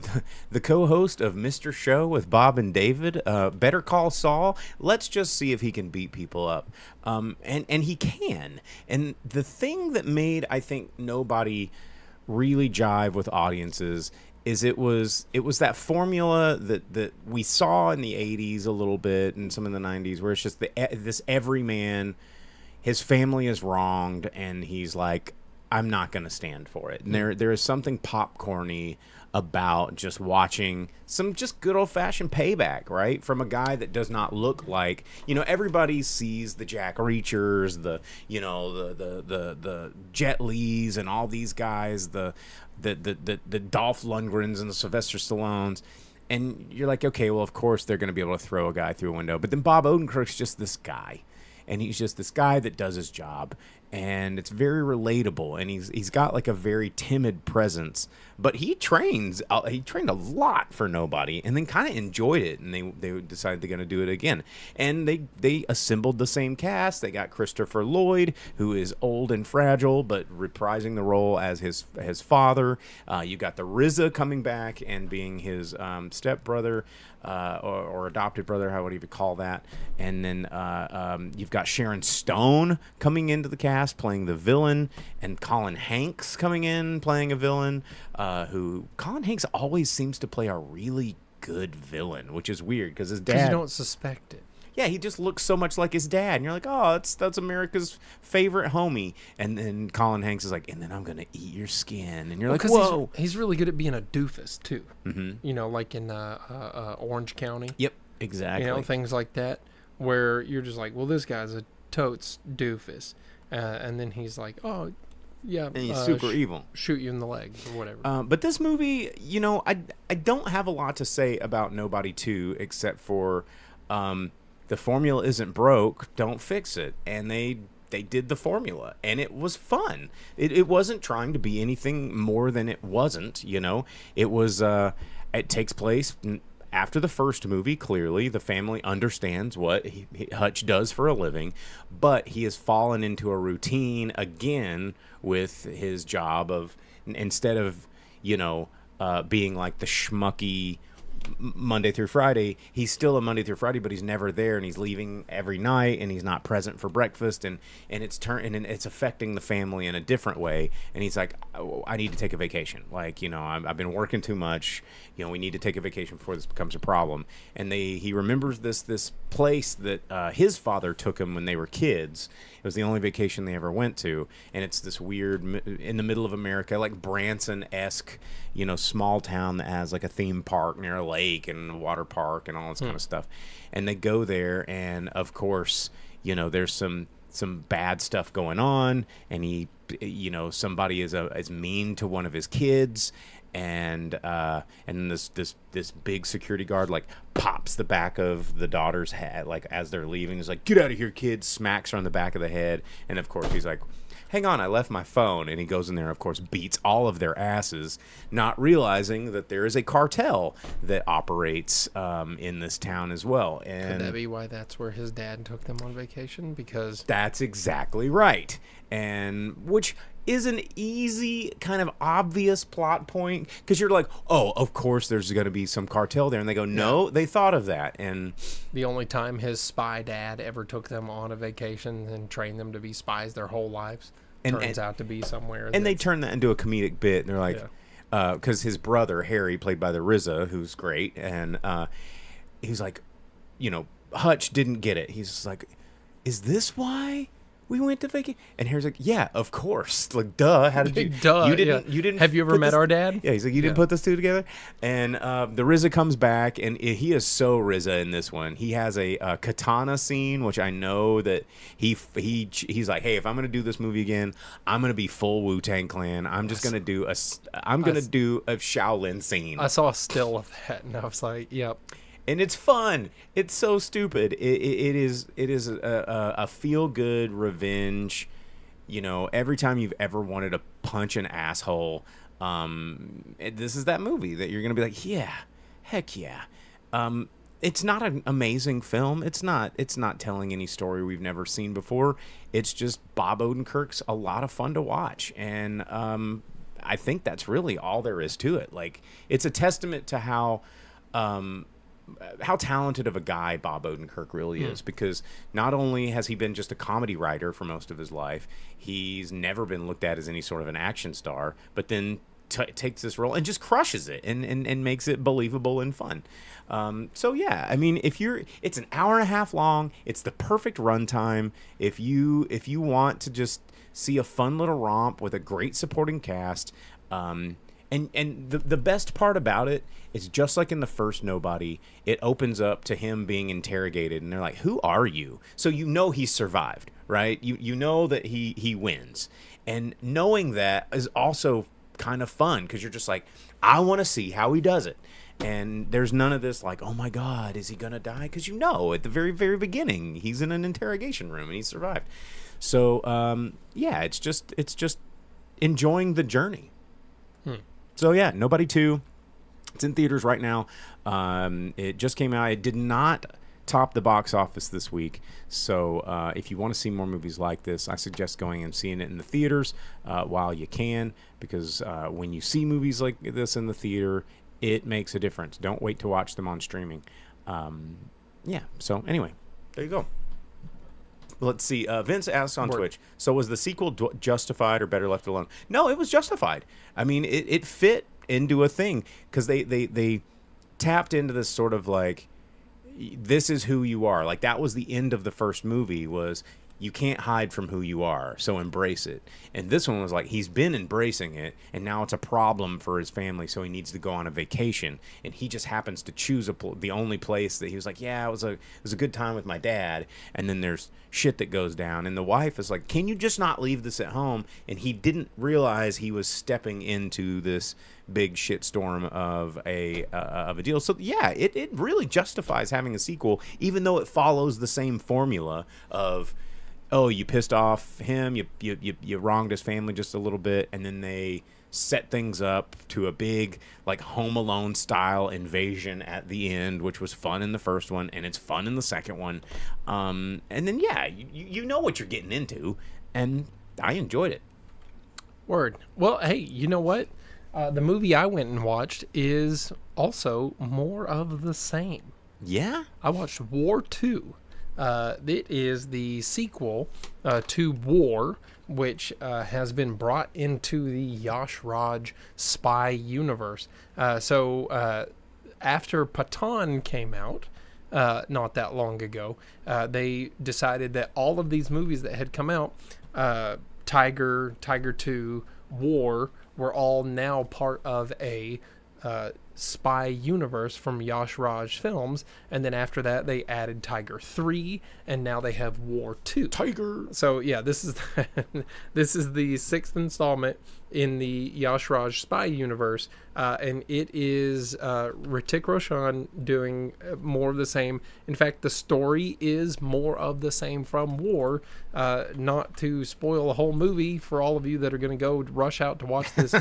S5: the co-host of Mr. Show with Bob and David, Better Call Saul. Let's just see if he can beat people up. And he can. And the thing that made, I think, Nobody really jive with audiences is it was that formula that we saw in the 80s a little bit and some in the 90s where it's just this everyman. His family is wronged, and he's like, I'm not going to stand for it. And there is something popcorny about just watching some just good old-fashioned payback, right? From a guy that does not look like, everybody sees the Jack Reachers, the Jet Lis and all these guys, the Dolph Lundgrens and the Sylvester Stallones. And you're like, okay, well, of course they're going to be able to throw a guy through a window. But then Bob Odenkirk's just this guy. And he's just this guy that does his job, and it's very relatable. And he's got like a very timid presence, but he trained a lot for Nobody, and then kind of enjoyed it. And they decided they're going to do it again. And they assembled the same cast. They got Christopher Lloyd, who is old and fragile, but reprising the role as his father. You got the RZA coming back and being his stepbrother. Or adopted brother, how would you call that? And then you've got Sharon Stone coming into the cast playing the villain, and Colin Hanks coming in playing a villain. Who Colin Hanks always seems to play a really good villain, which is weird because his dad.
S6: Because you don't suspect it.
S5: Yeah, he just looks so much like his dad, and you're like, oh, that's America's favorite homie. And then Colin Hanks is like, and then I'm gonna eat your skin, and you're like, whoa.
S6: He's really good at being a doofus too.
S5: Mm-hmm.
S6: Like in Orange County.
S5: Yep, exactly.
S6: Things like that, where you're just like, well, this guy's a totes doofus, and then he's like, oh, yeah,
S5: and he's super evil.
S6: Shoot you in the leg or whatever.
S5: But this movie, I don't have a lot to say about Nobody 2 except for. The formula isn't broke, don't fix it. And they did the formula, and it was fun. It wasn't trying to be anything more than it wasn't, It was, it takes place after the first movie, clearly. The family understands what Hutch does for a living, but he has fallen into a routine again with his job of, instead of, being like the schmucky Monday through Friday, he's still a Monday through Friday, but he's never there, and he's leaving every night, and he's not present for breakfast, and it's affecting the family in a different way. And he's like, oh, I need to take a vacation. Like, I've been working too much. We need to take a vacation before this becomes a problem. And he remembers this place that his father took him when they were kids. It was the only vacation they ever went to, and it's this weird in the middle of America, like Branson-esque, small town that has like a theme park near a lake and a water park and all this kind of stuff. And they go there, and of course, there's some bad stuff going on, and somebody is mean to one of his kids, and this big security guard like pops the back of the daughter's head like as they're leaving. He's like, "Get out of here, kid!" Smacks her on the back of the head, and of course he's like, "Hang on, I left my phone." And he goes in there and, of course, beats all of their asses, not realizing that there is a cartel that operates in this town as well. And
S6: could that be why that's where his dad took them on vacation? Because
S5: that's exactly right. And which is an easy, kind of obvious plot point, because you're like, oh, of course there's going to be some cartel there. And they go, no, they thought of that. And
S6: the only time his spy dad ever took them on a vacation and trained them to be spies their whole lives turns out to be somewhere.
S5: And they turn that into a comedic bit. And they're like, because his brother, Harry, played by the RZA, who's great. And he's like, Hutch didn't get it. He's just like, is this why we went to vacation? And Harry's like, yeah, of course. Like, duh. How did you?
S6: Duh.
S5: You didn't.
S6: Have you ever met our dad?
S5: Yeah. He's like, you didn't put this two together. And the RZA comes back, and he is so RZA in this one. He has a katana scene, which I know that he's like, hey, if I'm gonna do this movie again, I'm gonna be full Wu-Tang Clan. I'm just gonna do a Shaolin scene.
S6: I saw a still of that, and I was like, yep.
S5: And it's fun. It's so stupid. It is a feel good revenge. Every time you've ever wanted to punch an asshole, this is that movie that you're gonna be like, yeah, heck yeah. It's not an amazing film. It's not telling any story we've never seen before. It's just Bob Odenkirk's a lot of fun to watch, and I think that's really all there is to it. Like, it's a testament to how talented of a guy Bob Odenkirk really is, because not only has he been just a comedy writer for most of his life, he's never been looked at as any sort of an action star, but then takes this role and just crushes it and makes it believable and fun. So yeah, I mean, it's an hour and a half long. It's the perfect runtime. If you want to just see a fun little romp with a great supporting cast, and the best part about it is, just like in the first Nobody, it opens up to him being interrogated, and they're like, who are you? So he's survived, right? You know that he wins. And knowing that is also kind of fun, because you're just like, I want to see how he does it. And there's none of this like, oh my God, is he going to die? Because at the very, very beginning, he's in an interrogation room and he survived. So, yeah, it's just enjoying the journey. So yeah, Nobody 2. It's in theaters right now. It just came out. It did not top the box office this week. So if you want to see more movies like this, I suggest going and seeing it in the theaters while you can, because when you see movies like this in the theater, it makes a difference. Don't wait to watch them on streaming. Yeah. So anyway, there you go. Let's see. Vince asks on Twitch, so was the sequel justified or better left alone? No, it was justified. I mean, it fit into a thing, because they tapped into this sort of like, this is who you are. Like, that was the end of the first movie, was you can't hide from who you are, so embrace it. And this one was like, he's been embracing it, and now it's a problem for his family, so he needs to go on a vacation. And he just happens to choose the only place that he was like, yeah, it was a good time with my dad. And then there's shit that goes down, and the wife is like, can you just not leave this at home? And he didn't realize he was stepping into this big shitstorm of a deal. So yeah, it really justifies having a sequel, even though it follows the same formula of, oh, you pissed off him, you wronged his family just a little bit, and then they set things up to a big, like, Home Alone style invasion at the end, which was fun in the first one, and it's fun in the second one. And then yeah, you know what you're getting into, and I enjoyed it.
S6: Word. Well, hey, you know what? The movie I went and watched is also more of the same.
S5: Yeah?
S6: I watched War 2. It is the sequel to War, which has been brought into the Yash Raj spy universe. So after Pathan came out, not that long ago, they decided that all of these movies that had come out, Tiger 2, War, were all now part of a spy universe from Yash Raj Films, and then after that they added Tiger 3, and now they have War 2.
S5: Tiger.
S6: So yeah, this is this is the 6th installment in the Yash Raj spy universe, and it is Hrithik Roshan doing more of the same. In fact, the story is more of the same from War. Not to spoil a whole movie for all of you that are going to go rush out to watch this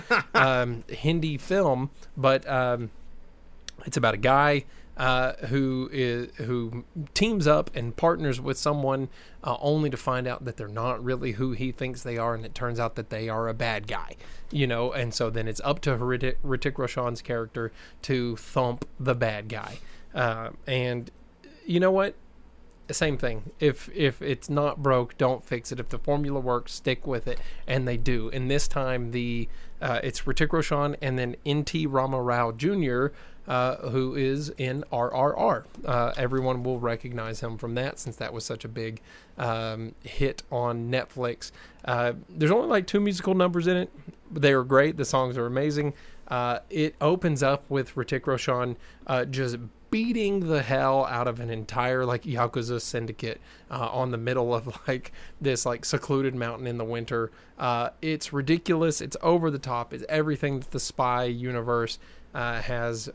S6: Hindi film, but it's about a guy who teams up and partners with someone only to find out that they're not really who he thinks they are, and it turns out that they are a bad guy, and so then it's up to Hrithik Roshan's character to thump the bad guy. And you know what? Same thing. If it's not broke, don't fix it. If the formula works, stick with it, and they do. And this time, it's Hrithik Roshan and then N.T. Rama Rao Jr., who is in RRR. Everyone will recognize him from that, since that was such a big hit on Netflix. There's only like 2 musical numbers in it, but they are great. The songs are amazing. It opens up with Hrithik Roshan just beating the hell out of an entire like Yakuza syndicate on the middle of like this like secluded mountain in the winter. It's ridiculous. It's over the top. It's everything that the spy universe has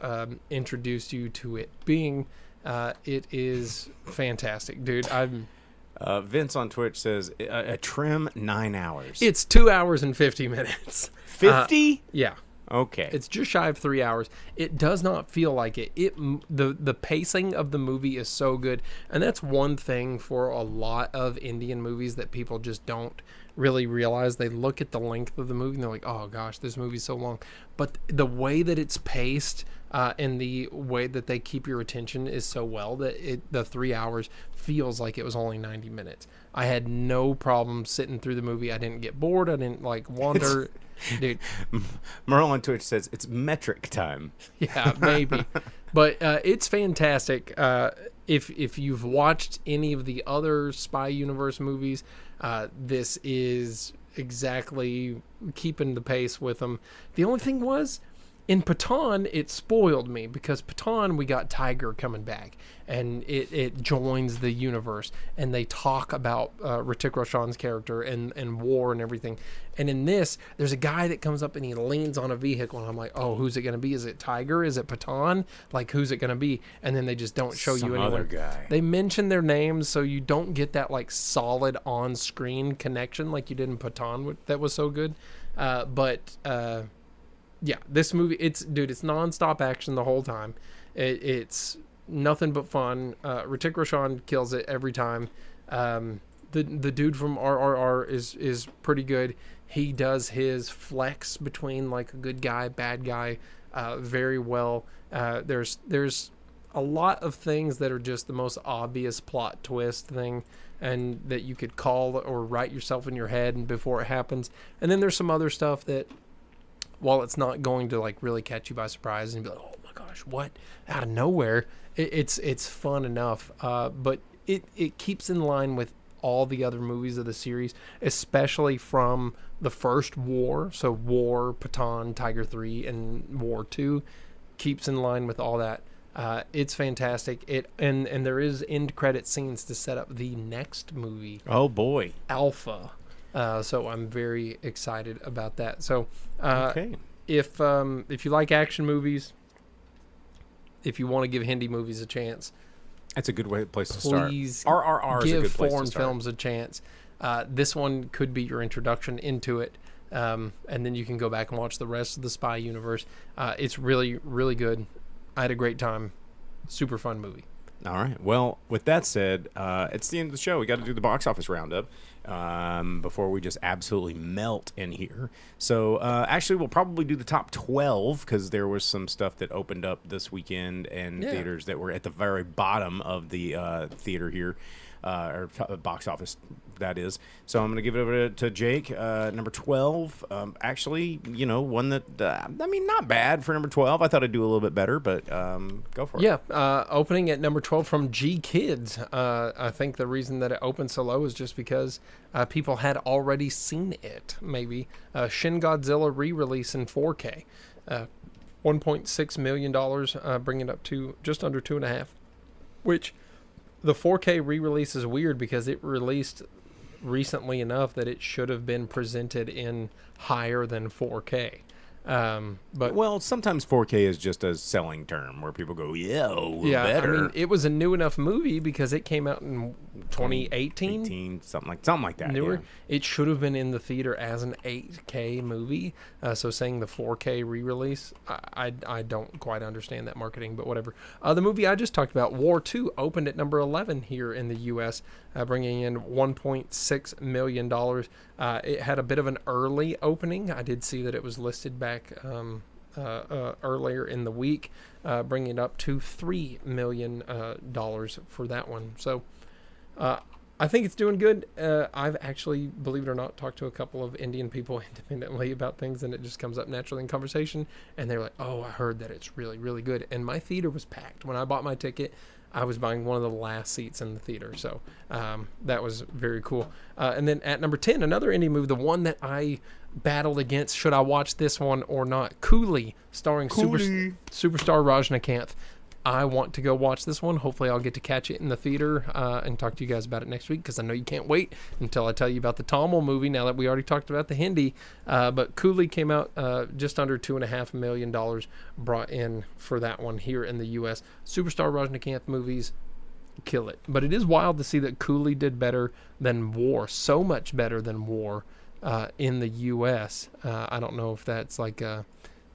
S6: introduced you to it being. It is fantastic, dude.
S5: Vince on Twitch says a trim 9 hours.
S6: It's 2 hours and 50 minutes.
S5: 50?
S6: Yeah.
S5: Okay.
S6: It's just shy of 3 hours. It does not feel like it. The pacing of the movie is so good, and that's one thing for a lot of Indian movies that people just don't really realize. They look at the length of the movie and they're like, oh gosh, this movie's so long. But the way that it's paced and the way that they keep your attention is so well that the 3 hours feels like it was only 90 minutes. I had no problem sitting through the movie. I didn't get bored. I didn't like wander. Dude,
S5: Merle on Twitch says it's metric time.
S6: Yeah, maybe. But it's fantastic. If you've watched any of the other Spy Universe movies, this is exactly keeping the pace with them. The only thing was, in Pathan, it spoiled me, because Pathan, we got Tiger coming back, and it joins the universe, and they talk about Hrithik Roshan's character and war and everything. And in this, there's a guy that comes up and he leans on a vehicle, and I'm like, oh, who's it going to be? Is it Tiger? Is it Pathan? Like, who's it going to be? And then they just don't show you anyone.
S5: Other guy.
S6: They mention their names, so you don't get that like solid on-screen connection like you did in Pathan. That was so good. Yeah, this movie, it's nonstop action the whole time. It's nothing but fun. Hrithik Roshan kills it every time. The dude from RRR is pretty good. He does his flex between like a good guy, bad guy, very well. There's a lot of things that are just the most obvious plot twist thing, and that you could call or write yourself in your head and before it happens. And then there's some other stuff that, while it's not going to like really catch you by surprise and be like, oh my gosh, what, out of nowhere, it's fun enough. But it keeps in line with all the other movies of the series, especially from the first War. So War, Pathan, Tiger 3, and War 2 keeps in line with all that. It's fantastic. And there is end credit scenes to set up the next movie.
S5: Oh boy,
S6: Alpha. So I'm very excited about that. So
S5: okay.
S6: If you like action movies, if you want to give Hindi movies a chance,
S5: that's a good place to start.
S6: Please
S5: RRR is a
S6: give
S5: good place
S6: foreign
S5: to start.
S6: films a chance. This one could be your introduction into it, and then you can go back and watch the rest of the Spy Universe. It's really, really good. I had a great time. Super fun movie.
S5: All right. Well, with that said, it's the end of the show. We got to do the box office roundup before we just absolutely melt in here. So, actually, we'll probably do the top 12 because there was some stuff that opened up this weekend and theaters that were at the very bottom of the theater here, or box office, that is. So I'm going to give it over to Jake. Number 12, actually, one that, not bad for number 12. I thought I'd do a little bit better, but go for it.
S6: Yeah, opening at number 12 from G Kids. I think the reason that it opened so low is just because people had already seen it, maybe. Shin Godzilla re-release in 4K. $1.6 million, bringing it up to just under 2.5, which the 4K re-release is weird because it released recently enough that it should have been presented in higher than 4K. But
S5: well, sometimes 4K is just a selling term where people go, better.
S6: I mean, it was a new enough movie because it came out in 2018,
S5: something like that.
S6: newer.
S5: Yeah.
S6: It should have been in the theater as an 8K movie. So saying the 4K re-release, I don't quite understand that marketing, but whatever. The movie I just talked about, War 2, opened at number 11 here in the U.S., bringing in $1.6 million. It had a bit of an early opening. I did see that it was listed back earlier in the week, bringing it up to $3 million for that one. So I think it's doing good. I've actually, believe it or not, talked to a couple of Indian people independently about things, and it just comes up naturally in conversation. And they're like, "Oh, I heard that it's really, really good." And my theater was packed when I bought my ticket. I was buying one of the last seats in the theater, so that was very cool. And then at number 10, another indie movie, the one that I battled against, should I watch this one or not? Coolie, starring superstar Rajnikanth. I want to go watch this one. Hopefully I'll get to catch it in the theater and talk to you guys about it next week, because I know you can't wait until I tell you about the Tamil movie now that we already talked about the Hindi. But Coolie came out just under $2.5 million brought in for that one here in the U.S. Superstar Rajnikanth movies kill it. But it is wild to see that Coolie did better than War, so much better than War in the U.S. I don't know if that's like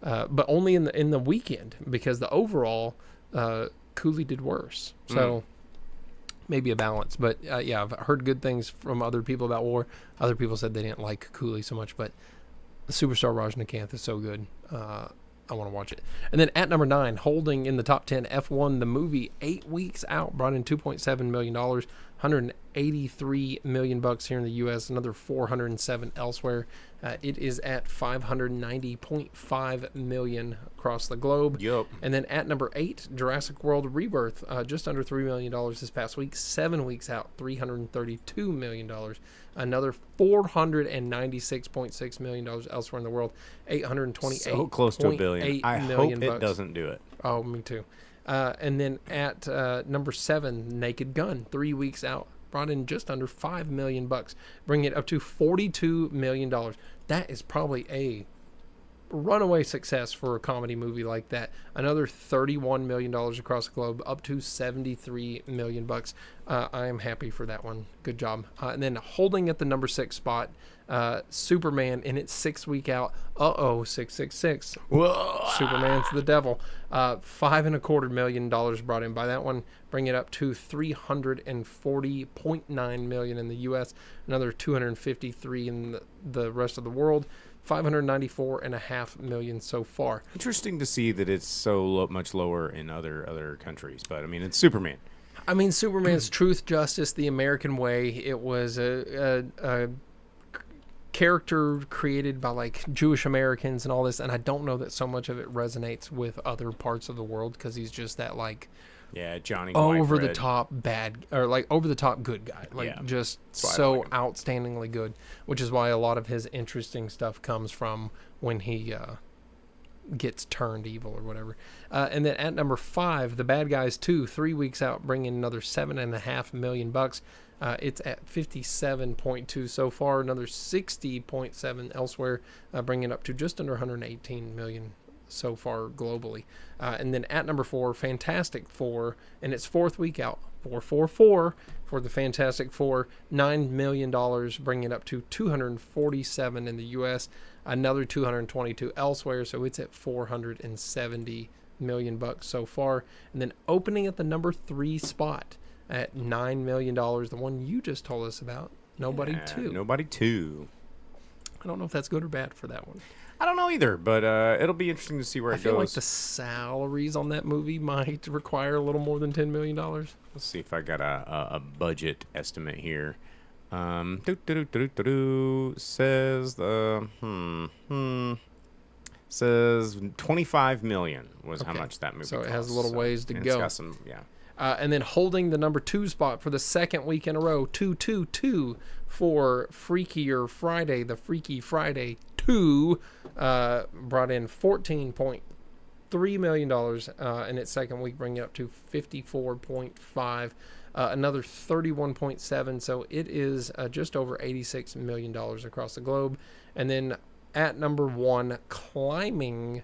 S6: but only in the weekend, because the overall Coolie did worse. So maybe a balance. But yeah, I've heard good things from other people about War. Other people said they didn't like Coolie so much, but the Superstar Rajnikanth is so good. I want to watch it. And then at number 9, holding in the top 10, F1 the movie, 8 weeks out, brought in $2.7 million, $183 million here in the U.S., another 407 elsewhere. It is at $590.5 million across the globe.
S5: Yep.
S6: And then at number 8, Jurassic World Rebirth, just under $3 million this past week, 7 weeks out, $332 million. Another $496.6 million elsewhere in the world, $828.
S5: So close to $1 billion. I hope it
S6: bucks.
S5: doesn't do it.
S6: Oh, me too. And then at number 7, Naked Gun, 3 weeks out, brought in just under $5 million, bringing it up to $42 million. That is probably a runaway success for a comedy movie like that. Another $31 million across the globe, up to $73 million. I am happy for that one. Good job. And then holding at the number 6 spot, Superman in its 6th week out. 666.
S5: Whoa.
S6: Superman's the devil. $5.25 million brought in by that one, bring it up to $340.9 million in the U.S. Another $253 in the rest of the world. $594.5 million so far.
S5: Interesting to see that it's so much lower in other countries, but I mean, it's Superman.
S6: I mean, Superman's Truth, Justice, the American Way. It was a character created by like Jewish Americans and all this, and I don't know that so much of it resonates with other parts of the world, because he's just that like
S5: Johnny
S6: over the
S5: Whitebread.
S6: top bad, or like over the top good guy, like just so outstandingly good, which is why a lot of his interesting stuff comes from when he gets turned evil or whatever. And then at number 5, The Bad Guys 2, 3 weeks out, bringing another $7.5 million. It's at 57.2 so far, another 60.7 elsewhere, bringing it up to just under 118 million so far globally. And then at number 4, Fantastic Four, in its 4th week out, 444 for the Fantastic Four, $9 million, bringing it up to 247 in the U.S., another 222 elsewhere, so it's at 470 million so far. And then opening at the number 3 spot at $9 million, the one you just told us about, Nobody 2.
S5: Nobody 2.
S6: I don't know if that's good or bad for that one.
S5: I don't know either, but it'll be interesting to see where it goes.
S6: I feel like the salaries on that movie might require a little more than $10 million.
S5: Let's see if I got a budget estimate here. Says says 25 million was how much that movie
S6: so
S5: cost.
S6: It has a little ways to
S5: and
S6: go.
S5: It's got some,
S6: and then holding the number 2 spot for the 2nd week in a row, 222 for Freakier Friday, the Freaky Friday 2, brought in 14.5 $3 million in its second week, bringing it up to 54.5. Another 31.7. So it is just over $86 million across the globe. And then at number one, holding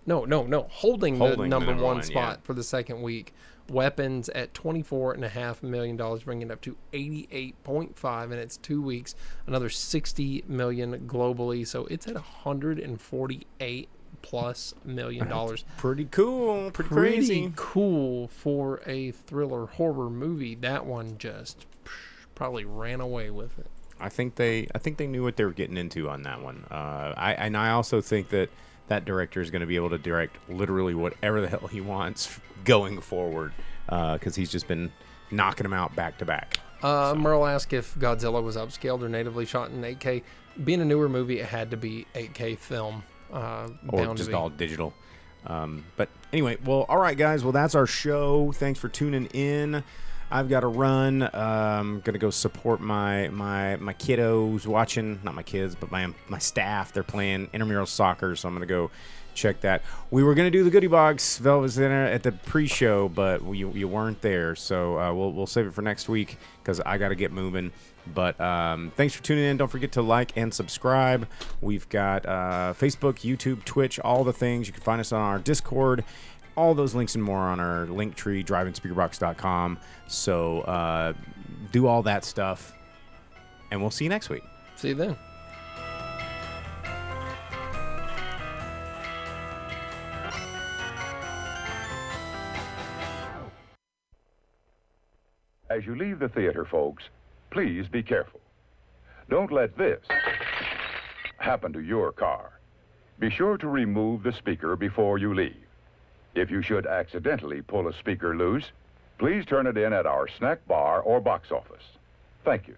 S6: the number one spot for the second week. Weapons at $24.5 million, bringing it up to 88.5 in its 2 weeks. Another 60 million globally, so it's at 148 plus million dollars.
S5: Pretty cool. Pretty
S6: Pretty
S5: crazy.
S6: cool for a thriller horror movie. That one just probably ran away with it.
S5: I think they knew what they were getting into on that one. I also think that director is going to be able to direct literally whatever the hell he wants going forward, because he's just been knocking them out back to back.
S6: Merle asked if Godzilla was upscaled or natively shot in 8K. Being a newer movie, it had to be 8K film.
S5: Or just all digital. But anyway, well, all right, guys. Well, that's our show. Thanks for tuning in. I've got to run. I'm gonna go support my kiddos watching, not my kids, but my staff. They're playing intramural soccer, so I'm gonna go check that. We were gonna do the goodie box Velvet Center at the pre-show, but you weren't there, so we'll save it for next week because I got to get moving. But thanks for tuning in. Don't forget to like and subscribe. We've got Facebook, YouTube, Twitch, all the things. You can find us on our Discord. All those links and more on our link tree, driveinspeakerbox.com. So do all that stuff, and we'll see you next week.
S6: See you then.
S2: As you leave the theater, folks, please be careful. Don't let this happen to your car. Be sure to remove the speaker before you leave. If you should accidentally pull a speaker loose, please turn it in at our snack bar or box office. Thank you.